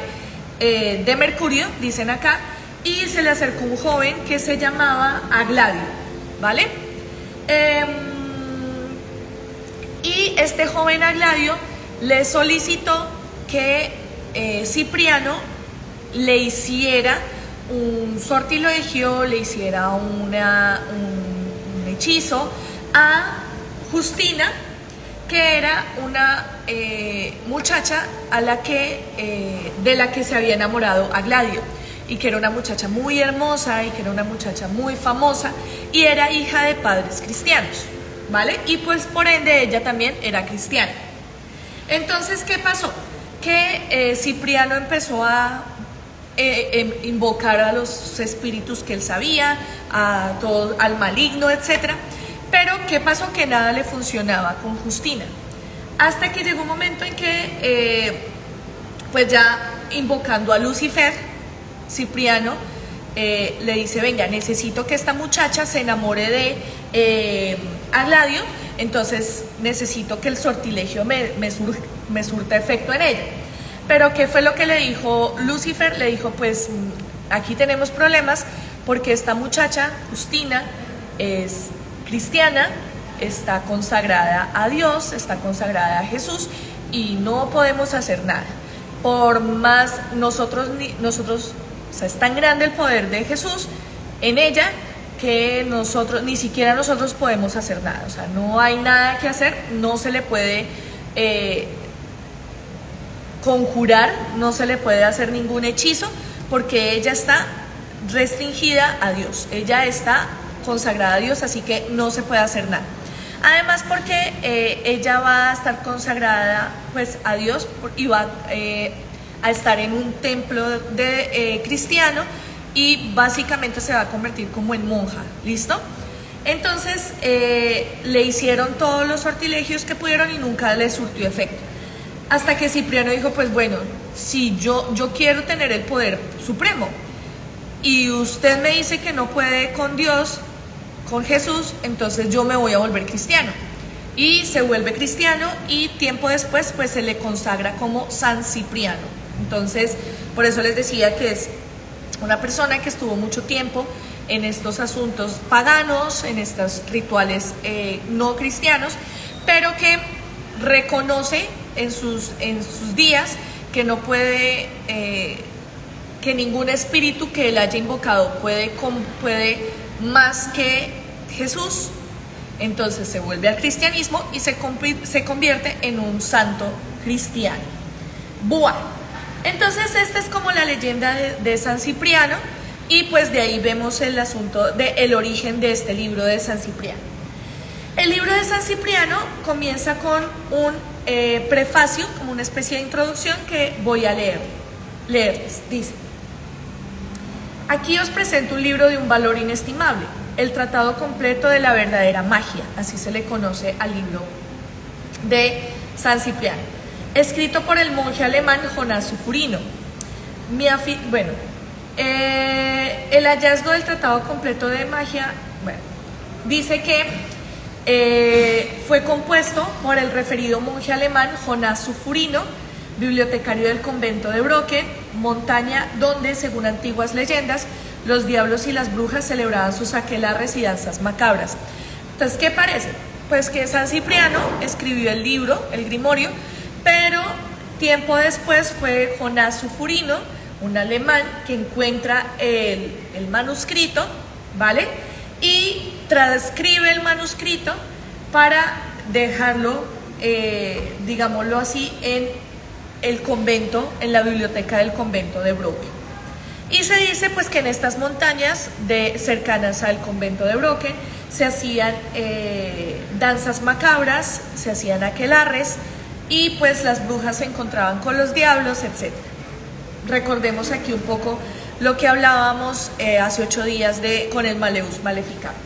Speaker 1: de Mercurio, dicen acá, y se le acercó un joven que se llamaba Agladio, ¿vale? Y Y este joven Agladio le solicitó que Cipriano le hiciera un sortilegio, le hiciera un hechizo a Justina, que era una muchacha a la de la que se había enamorado Agladio, y que era una muchacha muy hermosa y que era una muchacha muy famosa y era hija de padres cristianos, ¿vale? Y pues por ende ella también era cristiana. Entonces, ¿qué pasó? Que Cipriano empezó a invocar a los espíritus que él sabía, a todo, al maligno, etcétera. Pero ¿qué pasó? Que nada le funcionaba con Justina, hasta que llegó un momento en que pues ya invocando a Lucifer, Cipriano le dice: venga, necesito que esta muchacha se enamore de Agladio, entonces necesito que el sortilegio me surta efecto en ella. Pero ¿qué fue lo que le dijo Lucifer? Le dijo: pues aquí tenemos problemas, porque esta muchacha, Justina, es cristiana, está consagrada a Dios, está consagrada a Jesús, y no podemos hacer nada. Por más nosotros, o sea, es tan grande el poder de Jesús en ella que ni siquiera nosotros podemos hacer nada. O sea, no hay nada que hacer, no se le puede conjurar, no se le puede hacer ningún hechizo, porque ella está restringida a Dios, ella está consagrada a Dios, así que no se puede hacer nada. Además, porque ella va a estar consagrada pues a Dios y va a estar en un templo cristiano, y básicamente se va a convertir como en monja, ¿listo? Entonces le hicieron todos los sortilegios que pudieron y nunca le surtió efecto, hasta que Cipriano dijo: pues bueno, si yo quiero tener el poder supremo y usted me dice que no puede con Dios, con Jesús, entonces yo me voy a volver cristiano. Y se vuelve cristiano, y tiempo después pues se le consagra como San Cipriano. Entonces, por eso les decía que es una persona que estuvo mucho tiempo en estos asuntos paganos, en estos rituales no cristianos, pero que reconoce en sus días que no puede, que ningún espíritu que él haya invocado puede más que Jesús. Entonces se vuelve al cristianismo y se convierte en un santo cristiano. Buah. Entonces esta es como la leyenda de San Cipriano, y pues de ahí vemos el asunto del origen de este libro de San Cipriano. El libro de San Cipriano comienza con un prefacio, como una especie de introducción que voy a leerles. Dice: aquí os presento un libro de un valor inestimable, el tratado completo de la verdadera magia, así se le conoce al libro de San Cipriano, escrito por el monje alemán Jonás Sufurino. El hallazgo del tratado completo de magia, dice que fue compuesto por el referido monje alemán Jonás Sufurino, bibliotecario del convento de Brocken, montaña donde, según antiguas leyendas, los diablos y las brujas celebraban sus aquelarres y danzas macabras. Entonces, ¿qué parece? Pues que San Cipriano escribió el libro, el Grimorio, pero tiempo después fue Jonás Sufurino, un alemán, que encuentra el manuscrito, ¿vale? Y transcribe el manuscrito para dejarlo, digámoslo así, en el convento, en la biblioteca del convento de Brocken. Y se dice pues que en estas montañas cercanas al convento de Brocken se hacían danzas macabras, se hacían aquelarres, y pues las brujas se encontraban con los diablos, etc. Recordemos aquí un poco lo que hablábamos hace 8 días con el Maleus Maleficarum.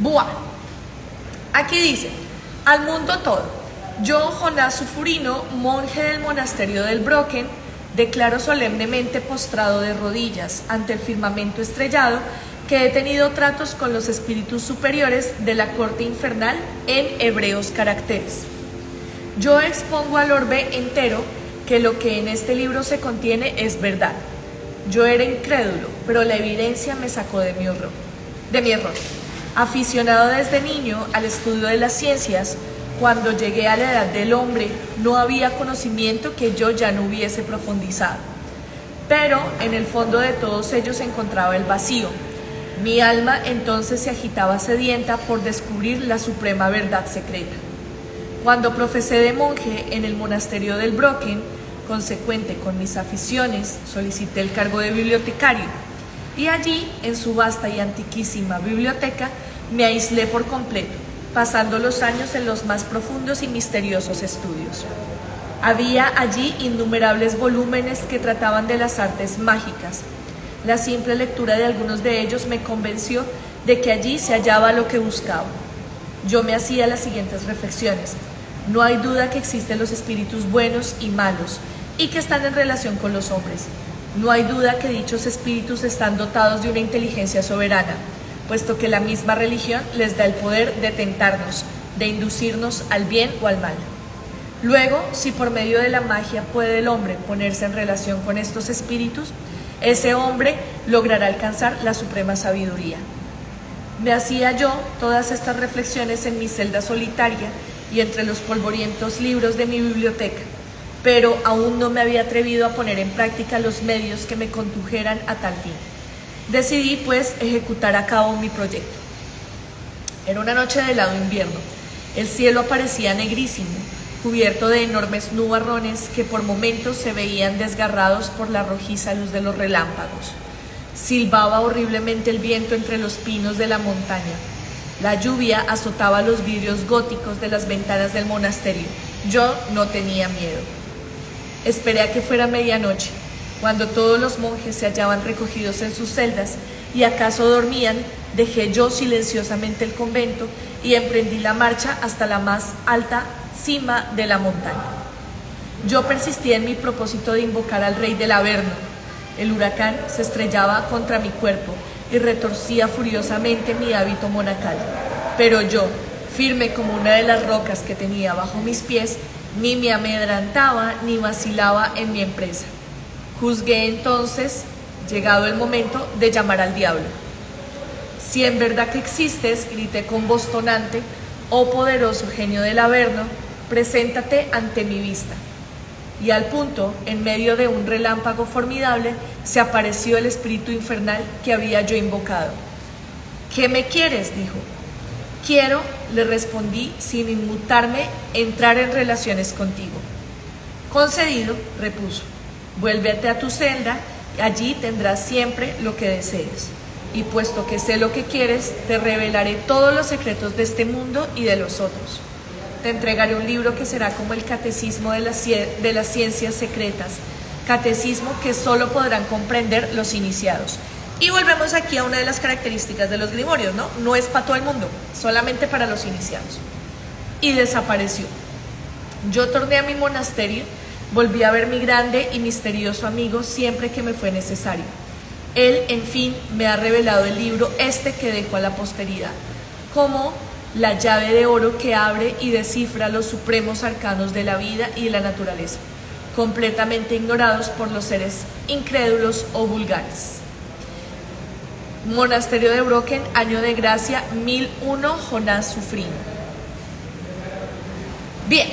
Speaker 1: Buah. Aquí dice: al mundo todo, yo, Jonás Sufurino, monje del monasterio del Brocken, declaro solemnemente, postrado de rodillas ante el firmamento estrellado, que he tenido tratos con los espíritus superiores de la corte infernal en hebreos caracteres. Yo expongo al orbe entero que lo que en este libro se contiene es verdad. Yo era incrédulo, pero la evidencia me sacó de mi error. Aficionado desde niño al estudio de las ciencias, Cuando llegué a la edad del hombre, no había conocimiento que yo ya no hubiese profundizado. Pero en el fondo de todos ellos se encontraba el vacío. Mi alma entonces se agitaba sedienta por descubrir la suprema verdad secreta. Cuando profesé de monje en el monasterio del Brocken, consecuente con mis aficiones, solicité el cargo de bibliotecario. Y allí, en su vasta y antiquísima biblioteca, me aislé por completo, pasando los años en los más profundos y misteriosos estudios. Había allí innumerables volúmenes que trataban de las artes mágicas. La simple lectura de algunos de ellos me convenció de que allí se hallaba lo que buscaba. Yo me hacía las siguientes reflexiones. No hay duda que existen los espíritus buenos y malos, y que están en relación con los hombres. No hay duda que dichos espíritus están dotados de una inteligencia soberana, puesto que la misma religión les da el poder de tentarnos, de inducirnos al bien o al mal. Luego, si por medio de la magia puede el hombre ponerse en relación con estos espíritus, ese hombre logrará alcanzar la suprema sabiduría. Me hacía yo todas estas reflexiones en mi celda solitaria y entre los polvorientos libros de mi biblioteca, pero aún no me había atrevido a poner en práctica los medios que me condujeran a tal fin. Decidí, pues, ejecutar a cabo mi proyecto. Era una noche de helado invierno. El cielo aparecía negrísimo, cubierto de enormes nubarrones que por momentos se veían desgarrados por la rojiza luz de los relámpagos. Silbaba horriblemente el viento entre los pinos de la montaña. La lluvia azotaba los vidrios góticos de las ventanas del monasterio. Yo no tenía miedo. Esperé a que fuera medianoche. Cuando todos los monjes se hallaban recogidos en sus celdas y acaso dormían, dejé yo silenciosamente el convento y emprendí la marcha hasta la más alta cima de la montaña. Yo persistía en mi propósito de invocar al rey del Averno. El huracán se estrellaba contra mi cuerpo y retorcía furiosamente mi hábito monacal. Pero yo, firme como una de las rocas que tenía bajo mis pies, ni me amedrantaba ni vacilaba en mi empresa. Juzgué entonces, llegado el momento, de llamar al diablo. Si en verdad que existes, grité con voz tonante, oh poderoso genio del Averno, preséntate ante mi vista. Y al punto, en medio de un relámpago formidable, se apareció el espíritu infernal que había yo invocado. ¿Qué me quieres?, dijo. Quiero, le respondí sin inmutarme, entrar en relaciones contigo. Concedido, repuso. Vuélvete a tu celda, allí tendrás siempre lo que desees. Y puesto que sé lo que quieres, te revelaré todos los secretos de este mundo y de los otros. Te entregaré un libro que será como el catecismo de las ciencias secretas, catecismo que solo podrán comprender los iniciados. Y volvemos aquí a una de las características de los grimorios, ¿no? No es para todo el mundo, solamente para los iniciados. Y desapareció. Yo torné a mi monasterio, volví a ver mi grande y misterioso amigo siempre que me fue necesario. Él, en fin, me ha revelado el libro que dejo a la posteridad, como la llave de oro que abre y descifra los supremos arcanos de la vida y de la naturaleza, completamente ignorados por los seres incrédulos o vulgares. Monasterio de Brocken, año de gracia 1001, Jonás Sufrino. Bien,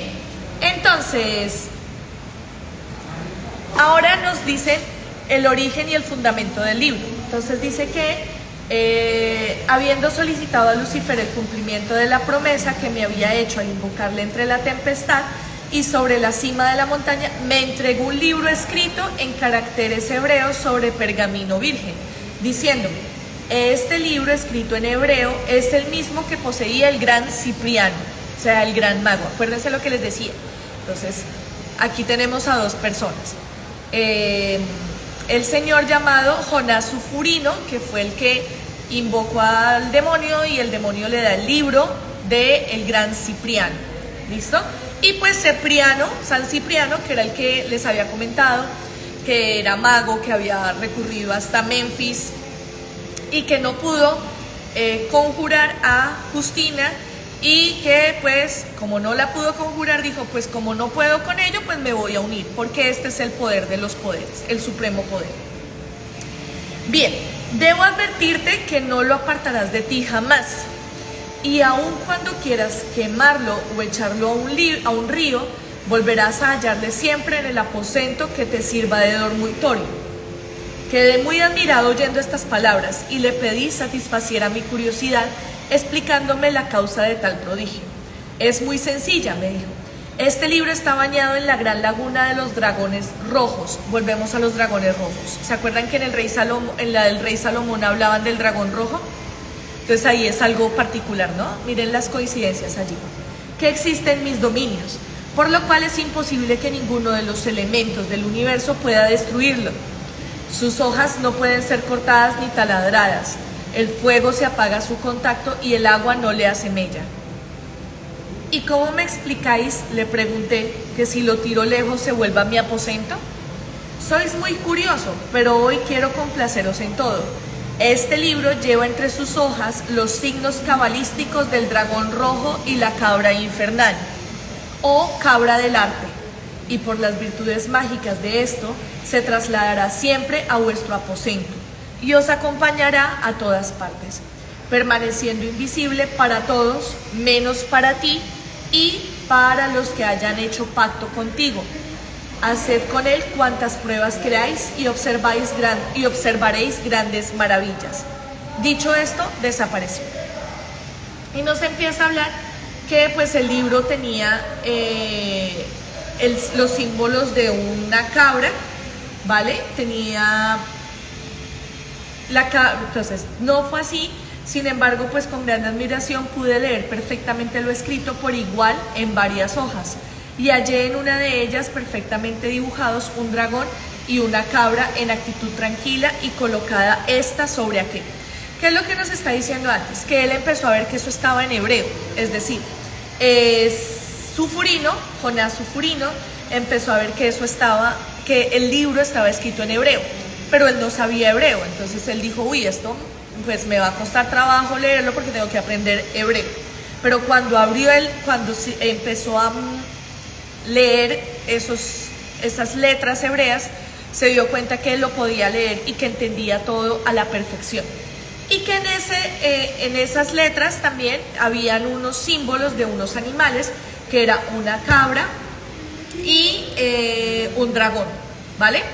Speaker 1: entonces, ahora nos dicen el origen y el fundamento del libro. Entonces dice que habiendo solicitado a Lucifer el cumplimiento de la promesa que me había hecho al invocarle entre la tempestad y sobre la cima de la montaña, me entregó un libro escrito en caracteres hebreos sobre pergamino virgen, diciéndome: este libro escrito en hebreo es el mismo que poseía el gran Cipriano, o sea, el gran mago. Acuérdense lo que les decía. Entonces, aquí tenemos a dos personas. El señor llamado Jonás Sufurino, que fue el que invocó al demonio y el demonio le da el libro del gran Cipriano. ¿Listo? Y pues Cipriano, San Cipriano, que era el que les había comentado, que era mago, que había recurrido hasta Memphis y que no pudo conjurar a Justina, y que pues como no la pudo conjurar, dijo: pues como no puedo con ello, pues me voy a unir, porque este es el poder de los poderes, el supremo poder. Bien, debo advertirte que no lo apartarás de ti jamás. y aun cuando quieras quemarlo o echarlo a un río, volverás a hallarle siempre en el aposento que te sirva de dormitorio. Quedé muy admirado oyendo estas palabras y le pedí satisfaciera mi curiosidad explicándome la causa de tal prodigio. Es muy sencilla, me dijo. Este libro está bañado en la gran laguna de los dragones rojos. Volvemos a los dragones rojos. ¿Se acuerdan que en la del rey Salomón hablaban del dragón rojo? Entonces ahí es algo particular, ¿no? Miren las coincidencias allí. Que existen mis dominios, por lo cual es imposible que ninguno de los elementos del universo pueda destruirlo. Sus hojas no pueden ser cortadas ni taladradas. El fuego se apaga a su contacto y el agua no le hace mella. ¿Y cómo me explicáis, le pregunté, que si lo tiro lejos se vuelva a mi aposento? Sois muy curioso, pero hoy quiero complaceros en todo. Este libro lleva entre sus hojas los signos cabalísticos del dragón rojo y la cabra infernal, o cabra del arte, y por las virtudes mágicas de esto, se trasladará siempre a vuestro aposento, y os acompañará a todas partes, permaneciendo invisible para todos, menos para ti y para los que hayan hecho pacto contigo. Haced con él cuantas pruebas queráis y observaréis grandes maravillas. Dicho esto, desapareció. Y nos empieza a hablar que pues el libro tenía los símbolos de una cabra, ¿vale? Tenía la cabra, entonces no fue así. Sin embargo, pues con gran admiración pude leer perfectamente lo escrito por igual en varias hojas, y hallé en una de ellas perfectamente dibujados un dragón y una cabra en actitud tranquila y colocada esta sobre aquel. ¿Qué es lo que nos está diciendo antes? Que él empezó a ver que eso estaba en hebreo, es decir, Jonás Sufurino empezó a ver que que el libro estaba escrito en hebreo, pero él no sabía hebreo. Entonces él dijo, uy, esto pues me va a costar trabajo leerlo porque tengo que aprender hebreo. Pero cuando empezó a leer esas letras hebreas, se dio cuenta que él lo podía leer y que entendía todo a la perfección. Y que en esas letras también habían unos símbolos de unos animales, que era una cabra y un dragón, ¿vale?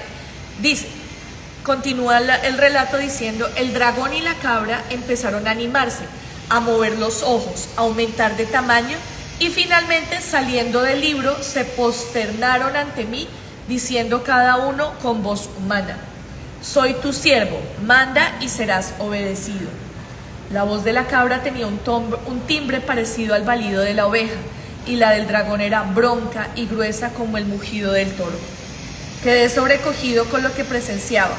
Speaker 1: Continúa el relato diciendo, el dragón y la cabra empezaron a animarse, a mover los ojos, a aumentar de tamaño, y finalmente, saliendo del libro, se posternaron ante mí, diciendo cada uno con voz humana, soy tu siervo, manda y serás obedecido. La voz de la cabra tenía un timbre parecido al balido de la oveja, y la del dragón era bronca y gruesa como el mugido del toro. Quedé sobrecogido con lo que presenciaba,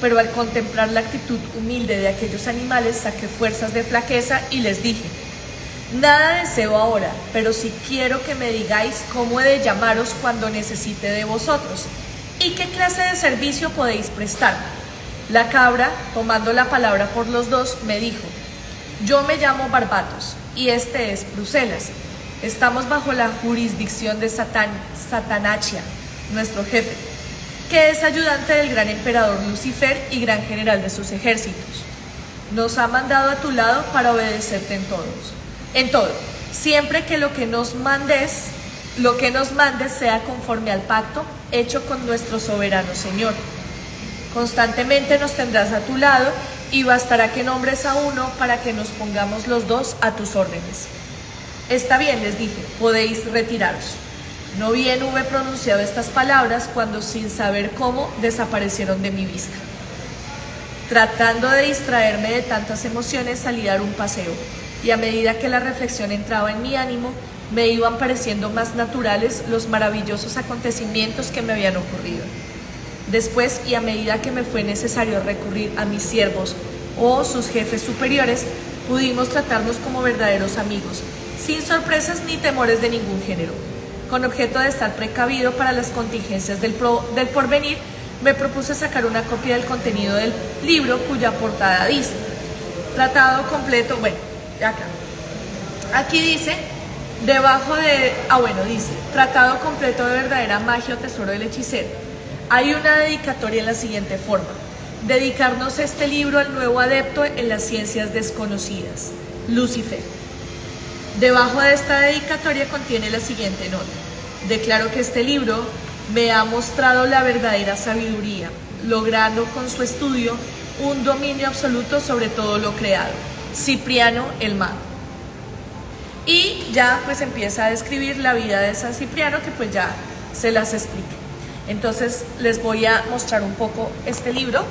Speaker 1: pero al contemplar la actitud humilde de aquellos animales saqué fuerzas de flaqueza y les dije, nada deseo ahora, pero sí quiero que me digáis cómo he de llamaros cuando necesite de vosotros, y qué clase de servicio podéis prestar. La cabra, tomando la palabra por los dos, me dijo, yo me llamo Barbatos, y este es Bruselas. Estamos bajo la jurisdicción de Satanachia, nuestro jefe, que es ayudante del gran emperador Lucifer y gran general de sus ejércitos. Nos ha mandado a tu lado para obedecerte en todo, siempre que lo que nos mandes sea conforme al pacto hecho con nuestro soberano Señor. Constantemente nos tendrás a tu lado y bastará que nombres a uno para que nos pongamos los dos a tus órdenes. Está bien, les dije, podéis retiraros. No bien hube pronunciado estas palabras cuando, sin saber cómo, desaparecieron de mi vista. Tratando de distraerme de tantas emociones, salí a dar un paseo, y a medida que la reflexión entraba en mi ánimo, me iban pareciendo más naturales los maravillosos acontecimientos que me habían ocurrido. Después, y a medida que me fue necesario recurrir a mis siervos o sus jefes superiores, pudimos tratarnos como verdaderos amigos, sin sorpresas ni temores de ningún género. Con objeto de estar precavido para las contingencias del porvenir, me propuse sacar una copia del contenido del libro, cuya portada dice, tratado completo, aquí dice, dice, tratado completo de verdadera magia o tesoro del hechicero. Hay una dedicatoria en la siguiente forma, dedicarnos este libro al nuevo adepto en las ciencias desconocidas, Lucifer. Debajo de esta dedicatoria contiene la siguiente nota: declaro que este libro me ha mostrado la verdadera sabiduría, logrando con su estudio un dominio absoluto sobre todo lo creado. Cipriano el Mago. Y ya pues empieza a describir la vida de San Cipriano, que pues ya se las expliqué. Entonces les voy a mostrar un poco este libro.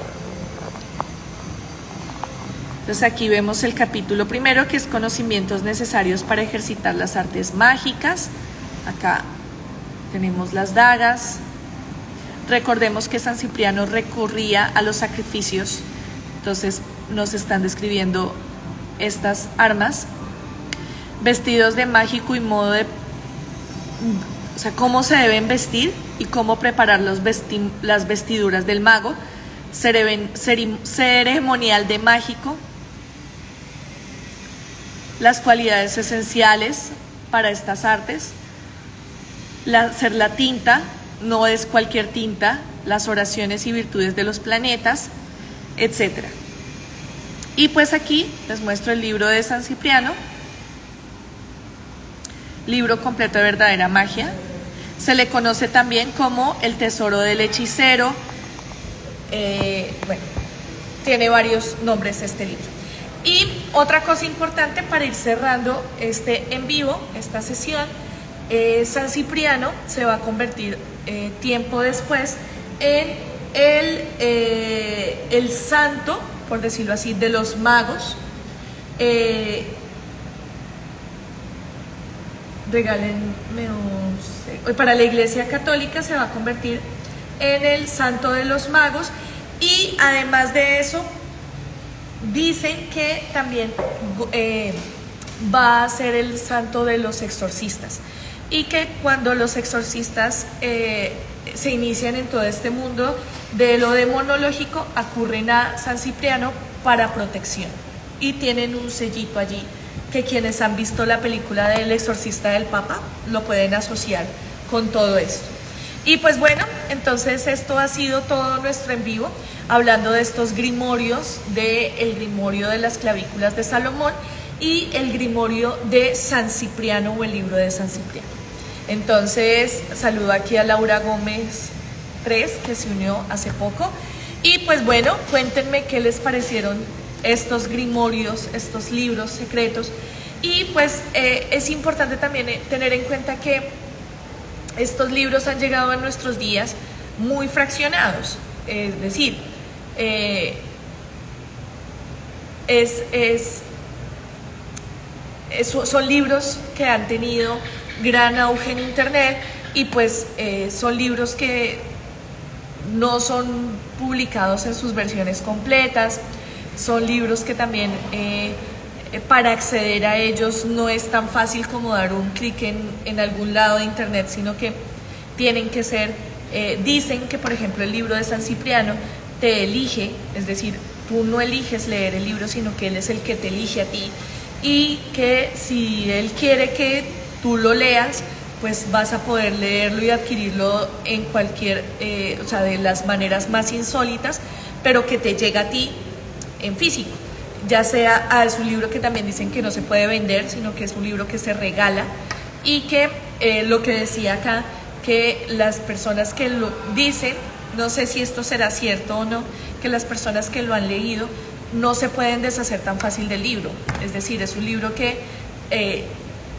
Speaker 1: Entonces aquí vemos el capítulo primero, que es conocimientos necesarios para ejercitar las artes mágicas. Acá tenemos las dagas. Recordemos que San Cipriano recurría a los sacrificios. Entonces nos están describiendo estas armas. Vestidos de mágico y modo de... O sea, cómo se deben vestir y cómo preparar las vestiduras del mago. Ceremonial de mágico. Las cualidades esenciales para estas artes. Ser la tinta, no es cualquier tinta. Las oraciones y virtudes de los planetas, etc. Y pues aquí les muestro el libro de San Cipriano. Libro completo de verdadera magia. Se le conoce también como el tesoro del hechicero. Bueno, tiene varios nombres este libro. Y otra cosa importante para ir cerrando este en vivo, esta sesión, San Cipriano se va a convertir tiempo después en el santo, por decirlo así, de los magos. Regálenme un... Para la Iglesia Católica se va a convertir en el santo de los magos, y además de eso dicen que también va a ser el santo de los exorcistas, y que cuando los exorcistas se inician en todo este mundo de lo demonológico, acurren a San Cipriano para protección, y tienen un sellito allí que quienes han visto la película del Exorcista del Papa lo pueden asociar con todo esto. Y pues bueno, entonces esto ha sido todo nuestro en vivo, hablando de estos grimorios, del grimorio de las clavículas de Salomón y el grimorio de San Cipriano, o el libro de San Cipriano. Entonces saludo aquí a Laura Gómez 3, que se unió hace poco. Y pues bueno, cuéntenme qué les parecieron estos grimorios, estos libros secretos. Y pues es importante también tener en cuenta que estos libros han llegado a nuestros días muy fraccionados, es decir, son libros que han tenido gran auge en internet, y pues son libros que no son publicados en sus versiones completas. Son libros que también para acceder a ellos no es tan fácil como dar un clic en algún lado de internet, sino que tienen que ser, dicen que por ejemplo el libro de San Cipriano te elige, es decir, tú no eliges leer el libro, sino que él es el que te elige a ti, y que si él quiere que tú lo leas, pues vas a poder leerlo y adquirirlo en cualquier, o sea, de las maneras más insólitas, pero que te llega a ti en físico, ya sea es un libro que también dicen que no se puede vender, sino que es un libro que se regala, y que lo que decía acá, que las personas que lo dicen, no sé si esto será cierto o no, que las personas que lo han leído no se pueden deshacer tan fácil del libro, es decir, es un libro que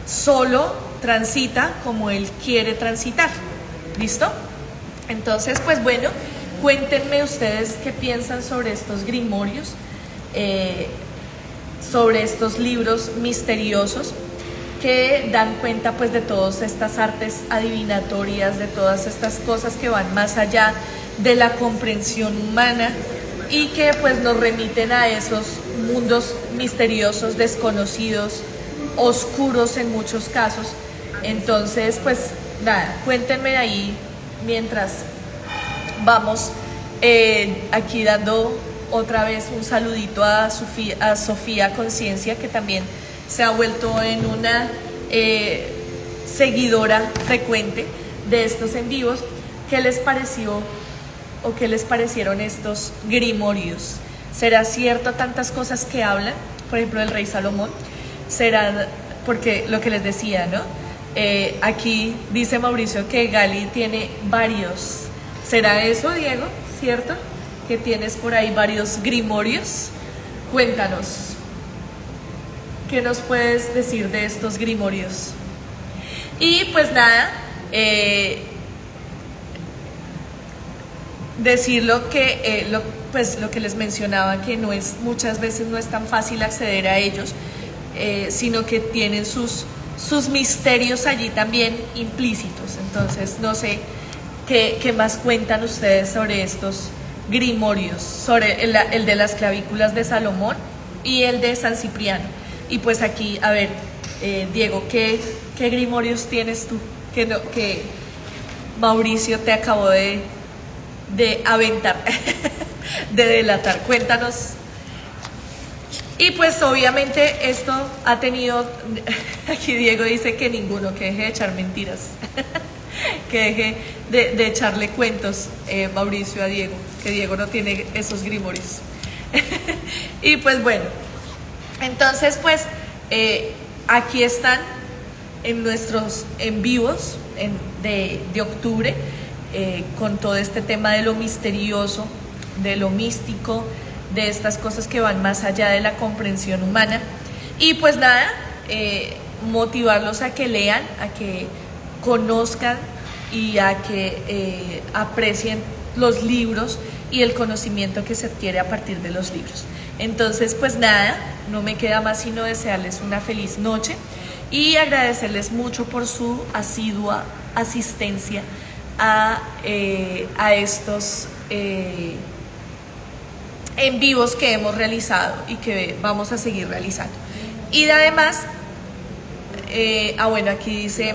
Speaker 1: solo transita como él quiere transitar. ¿Listo? Entonces, pues bueno, cuéntenme ustedes qué piensan sobre estos grimorios, sobre estos libros misteriosos que dan cuenta pues de todas estas artes adivinatorias, de todas estas cosas que van más allá de la comprensión humana, y que pues nos remiten a esos mundos misteriosos, desconocidos, oscuros en muchos casos. Entonces pues nada, cuéntenme ahí mientras vamos aquí dando otra vez un saludito a Sofía Conciencia, que también se ha vuelto en una seguidora frecuente de estos en vivos. ¿Qué les pareció o qué les parecieron estos grimorios? ¿Será cierto tantas cosas que hablan, por ejemplo, del rey Salomón? ¿Serán porque lo que les decía, ¿no? Aquí dice Mauricio que Gali tiene varios. ¿Será eso, Diego? ¿Cierto? Que tienes por ahí varios grimorios. Cuéntanos, ¿qué nos puedes decir de estos grimorios? Y pues nada, decirlo que lo que les mencionaba, que muchas veces no es tan fácil acceder a ellos, sino que tienen sus misterios allí también implícitos. Entonces no sé qué más cuentan ustedes sobre estos grimorios, sobre el de las clavículas de Salomón y el de San Cipriano. Y pues aquí, a ver, Diego, ¿qué grimorios tienes tú que Mauricio te acabó de aventar, de delatar? Cuéntanos. Y pues obviamente esto ha tenido, aquí Diego dice que ninguno, que deje de echar mentiras, que deje de echarle cuentos, Mauricio, a Diego, que Diego no tiene esos grimorios. Y pues bueno, entonces pues aquí están en nuestros en vivos de octubre, con todo este tema de lo misterioso, de lo místico, de estas cosas que van más allá de la comprensión humana. Y pues nada, motivarlos a que lean, a que conozcan y a que aprecien los libros y el conocimiento que se adquiere a partir de los libros. Entonces pues nada, no me queda más sino desearles una feliz noche y agradecerles mucho por su asidua asistencia a estos en vivos que hemos realizado y que vamos a seguir realizando. Y además, bueno, aquí dice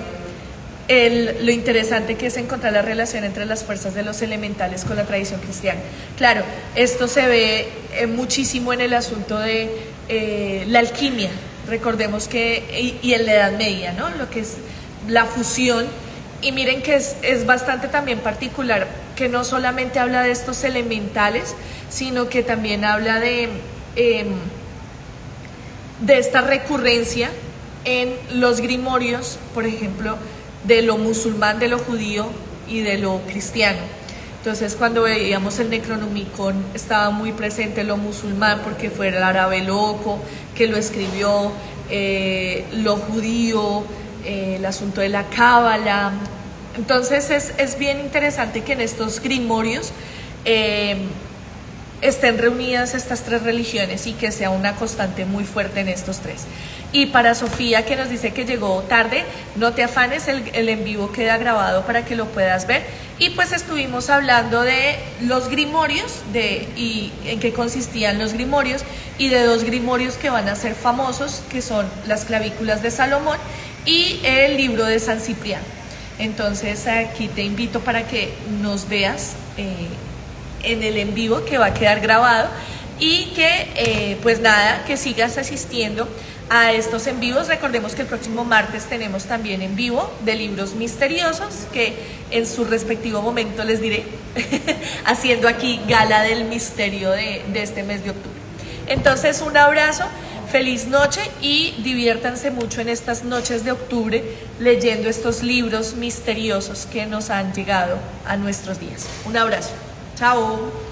Speaker 1: lo interesante que es encontrar la relación entre las fuerzas de los elementales con la tradición cristiana. Claro, esto se ve muchísimo en el asunto de la alquimia. Recordemos que, y en la Edad Media, ¿no? Lo que es la fusión. Y miren que es bastante también particular, que no solamente habla de estos elementales, sino que también habla de esta recurrencia en los grimorios, por ejemplo, de lo musulmán, de lo judío y de lo cristiano. Entonces, cuando veíamos el Necronomicon, estaba muy presente lo musulmán, porque fue el árabe loco que lo escribió, lo judío, el asunto de la cábala. Entonces es bien interesante que en estos grimorios estén reunidas estas tres religiones y que sea una constante muy fuerte en estos tres. Y para Sofía, que nos dice que llegó tarde, no te afanes, el en vivo queda grabado para que lo puedas ver. Y pues estuvimos hablando de los grimorios, y en qué consistían los grimorios, y de dos grimorios que van a ser famosos, que son las clavículas de Salomón y el libro de San Cipriano. Entonces aquí te invito para que nos veas en el en vivo que va a quedar grabado, y que pues nada, que sigas asistiendo a estos en vivos. Recordemos que el próximo martes tenemos también en vivo de libros misteriosos, que en su respectivo momento les diré, haciendo aquí gala del misterio de este mes de octubre. Entonces un abrazo, feliz noche y diviértanse mucho en estas noches de octubre leyendo estos libros misteriosos que nos han llegado a nuestros días. Un abrazo, chao.